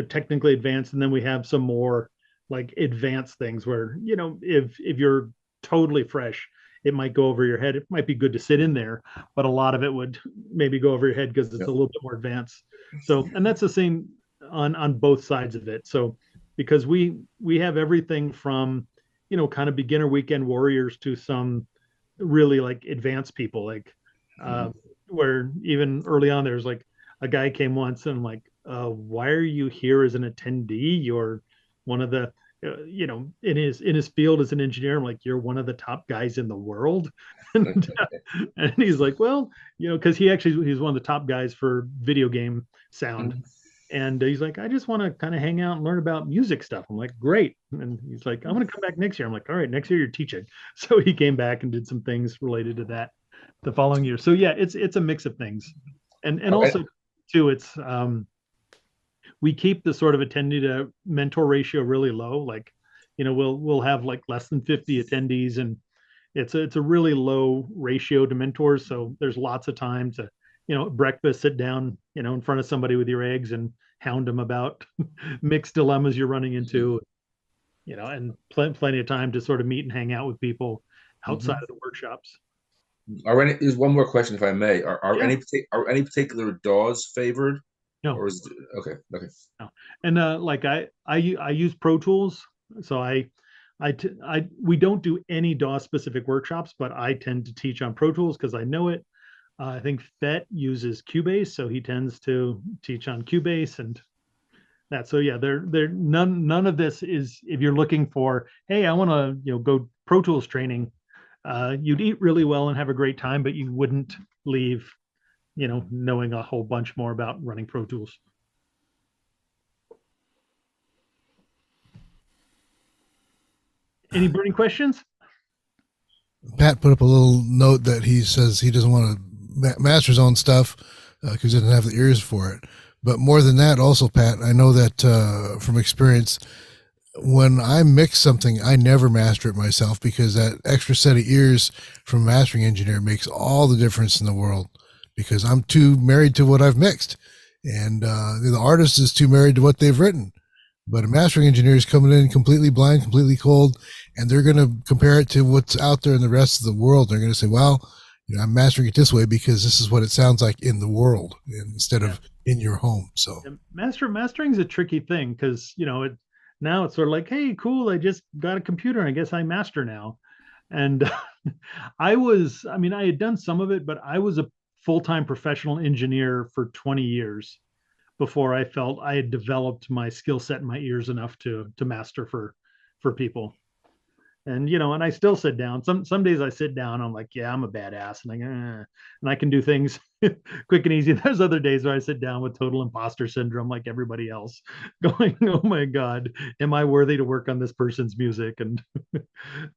technically advanced, and then we have some more like advanced things where if you're totally fresh, it might go over your head. It might be good to sit in there, but a lot of it would maybe go over your head because it's Yep. a little bit more advanced. So, and that's the same on both sides of it. So because we have everything from kind of beginner weekend warriors to some really like advanced people, like where even early on there's like a guy came once and I'm like, why are you here as an attendee? You're one of the in his field as an engineer. I'm like, you're one of the top guys in the world. And he's like, well, because he's one of the top guys for video game sound. And he's like, I just want to kind of hang out and learn about music stuff. I'm like, great. And he's like, I'm going to come back next year. I'm like, all right, next year you're teaching. So he came back and did some things related to that the following year. So yeah, it's a mix of things. And also too, it's we keep the sort of attendee to mentor ratio really low. Like, we'll have like less than 50 attendees, and it's a really low ratio to mentors. So there's lots of time to, breakfast, sit down, in front of somebody with your eggs and hound them about mixed dilemmas you're running into, and plenty of time to sort of meet and hang out with people outside of the workshops. There's one more question, if I may. Are Yeah. any particular DAWs favored? No. Or okay. No. And like I use Pro Tools, so we don't do any DAW specific workshops, but I tend to teach on Pro Tools because I know it. I think Fett uses Cubase, so he tends to teach on Cubase and that. So yeah, none of this is, if you're looking for, hey, I want to go Pro Tools training, you'd eat really well and have a great time, but you wouldn't leave knowing a whole bunch more about running Pro Tools. Any burning questions? Pat put up a little note that he says he doesn't want to master his own stuff because he doesn't have the ears for it. But more than that, also, Pat, I know that from experience, when I mix something, I never master it myself because that extra set of ears from a mastering engineer makes all the difference in the world, because I'm too married to what I've mixed, and the artist is too married to what they've written. But a mastering engineer is coming in completely blind, completely cold, and they're going to compare it to what's out there in the rest of the world. They're going to say, well, I'm mastering it this way because this is what it sounds like in the world instead of in your home. So mastering is a tricky thing because, now it's sort of like, hey, cool, I just got a computer. I guess I master now. And I had done some of it, but I was a full-time professional engineer for 20 years before I felt I had developed my skill set in my ears enough to master for people. And and I still sit down. Some days I sit down, I'm like, yeah, I'm a badass, and I can do things quick and easy. There's other days where I sit down with total imposter syndrome, like everybody else, going, oh my god, am I worthy to work on this person's music? And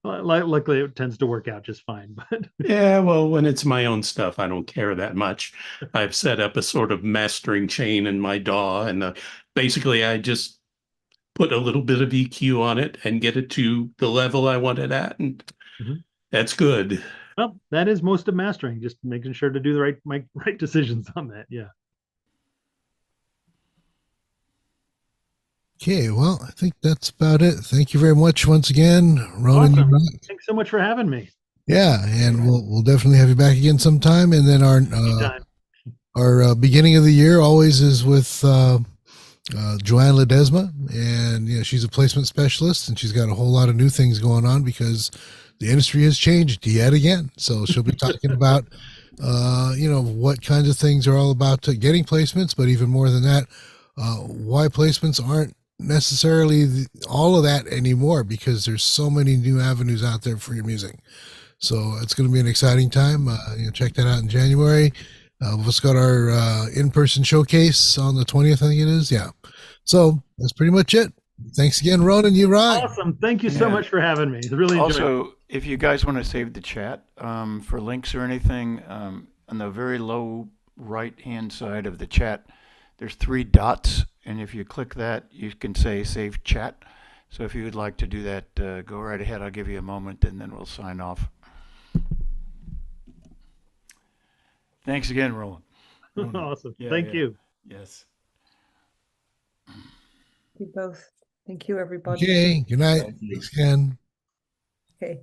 luckily, it tends to work out just fine. But yeah, well, when it's my own stuff, I don't care that much. I've set up a sort of mastering chain in my DAW, and basically I just put a little bit of EQ on it and get it to the level I want it at, and that's good. Well, that is most of mastering, just making sure to do the right decisions on that. Yeah. Okay, well, I think that's about it. Thank you very much once again, Ronan. Awesome. Thanks so much for having me. Yeah, and we'll definitely have you back again sometime. And then our beginning of the year always is with Joanne Ledesma, and she's a placement specialist, and she's got a whole lot of new things going on because the industry has changed yet again. So she'll be talking about what kinds of things are all about to getting placements, but even more than that, why placements aren't necessarily all of that anymore, because there's so many new avenues out there for your music. So it's going to be an exciting time. Check that out in January. We've also got our in-person showcase on the 20th, I think it is. Yeah. So that's pretty much it. Thanks again, Ronan. You rock. Awesome. Thank you so much for having me. Really enjoyed it. if you guys want to save the chat for links or anything, on the very low right-hand side of the chat, there's 3 dots, and if you click that, you can say Save Chat. So if you would like to do that, go right ahead. I'll give you a moment, and then we'll sign off. Thanks again, Roland. Awesome. Thank you. Yes. You both. Thank you, everybody. Okay. Good night. Thank you. Thanks, Ken. Okay.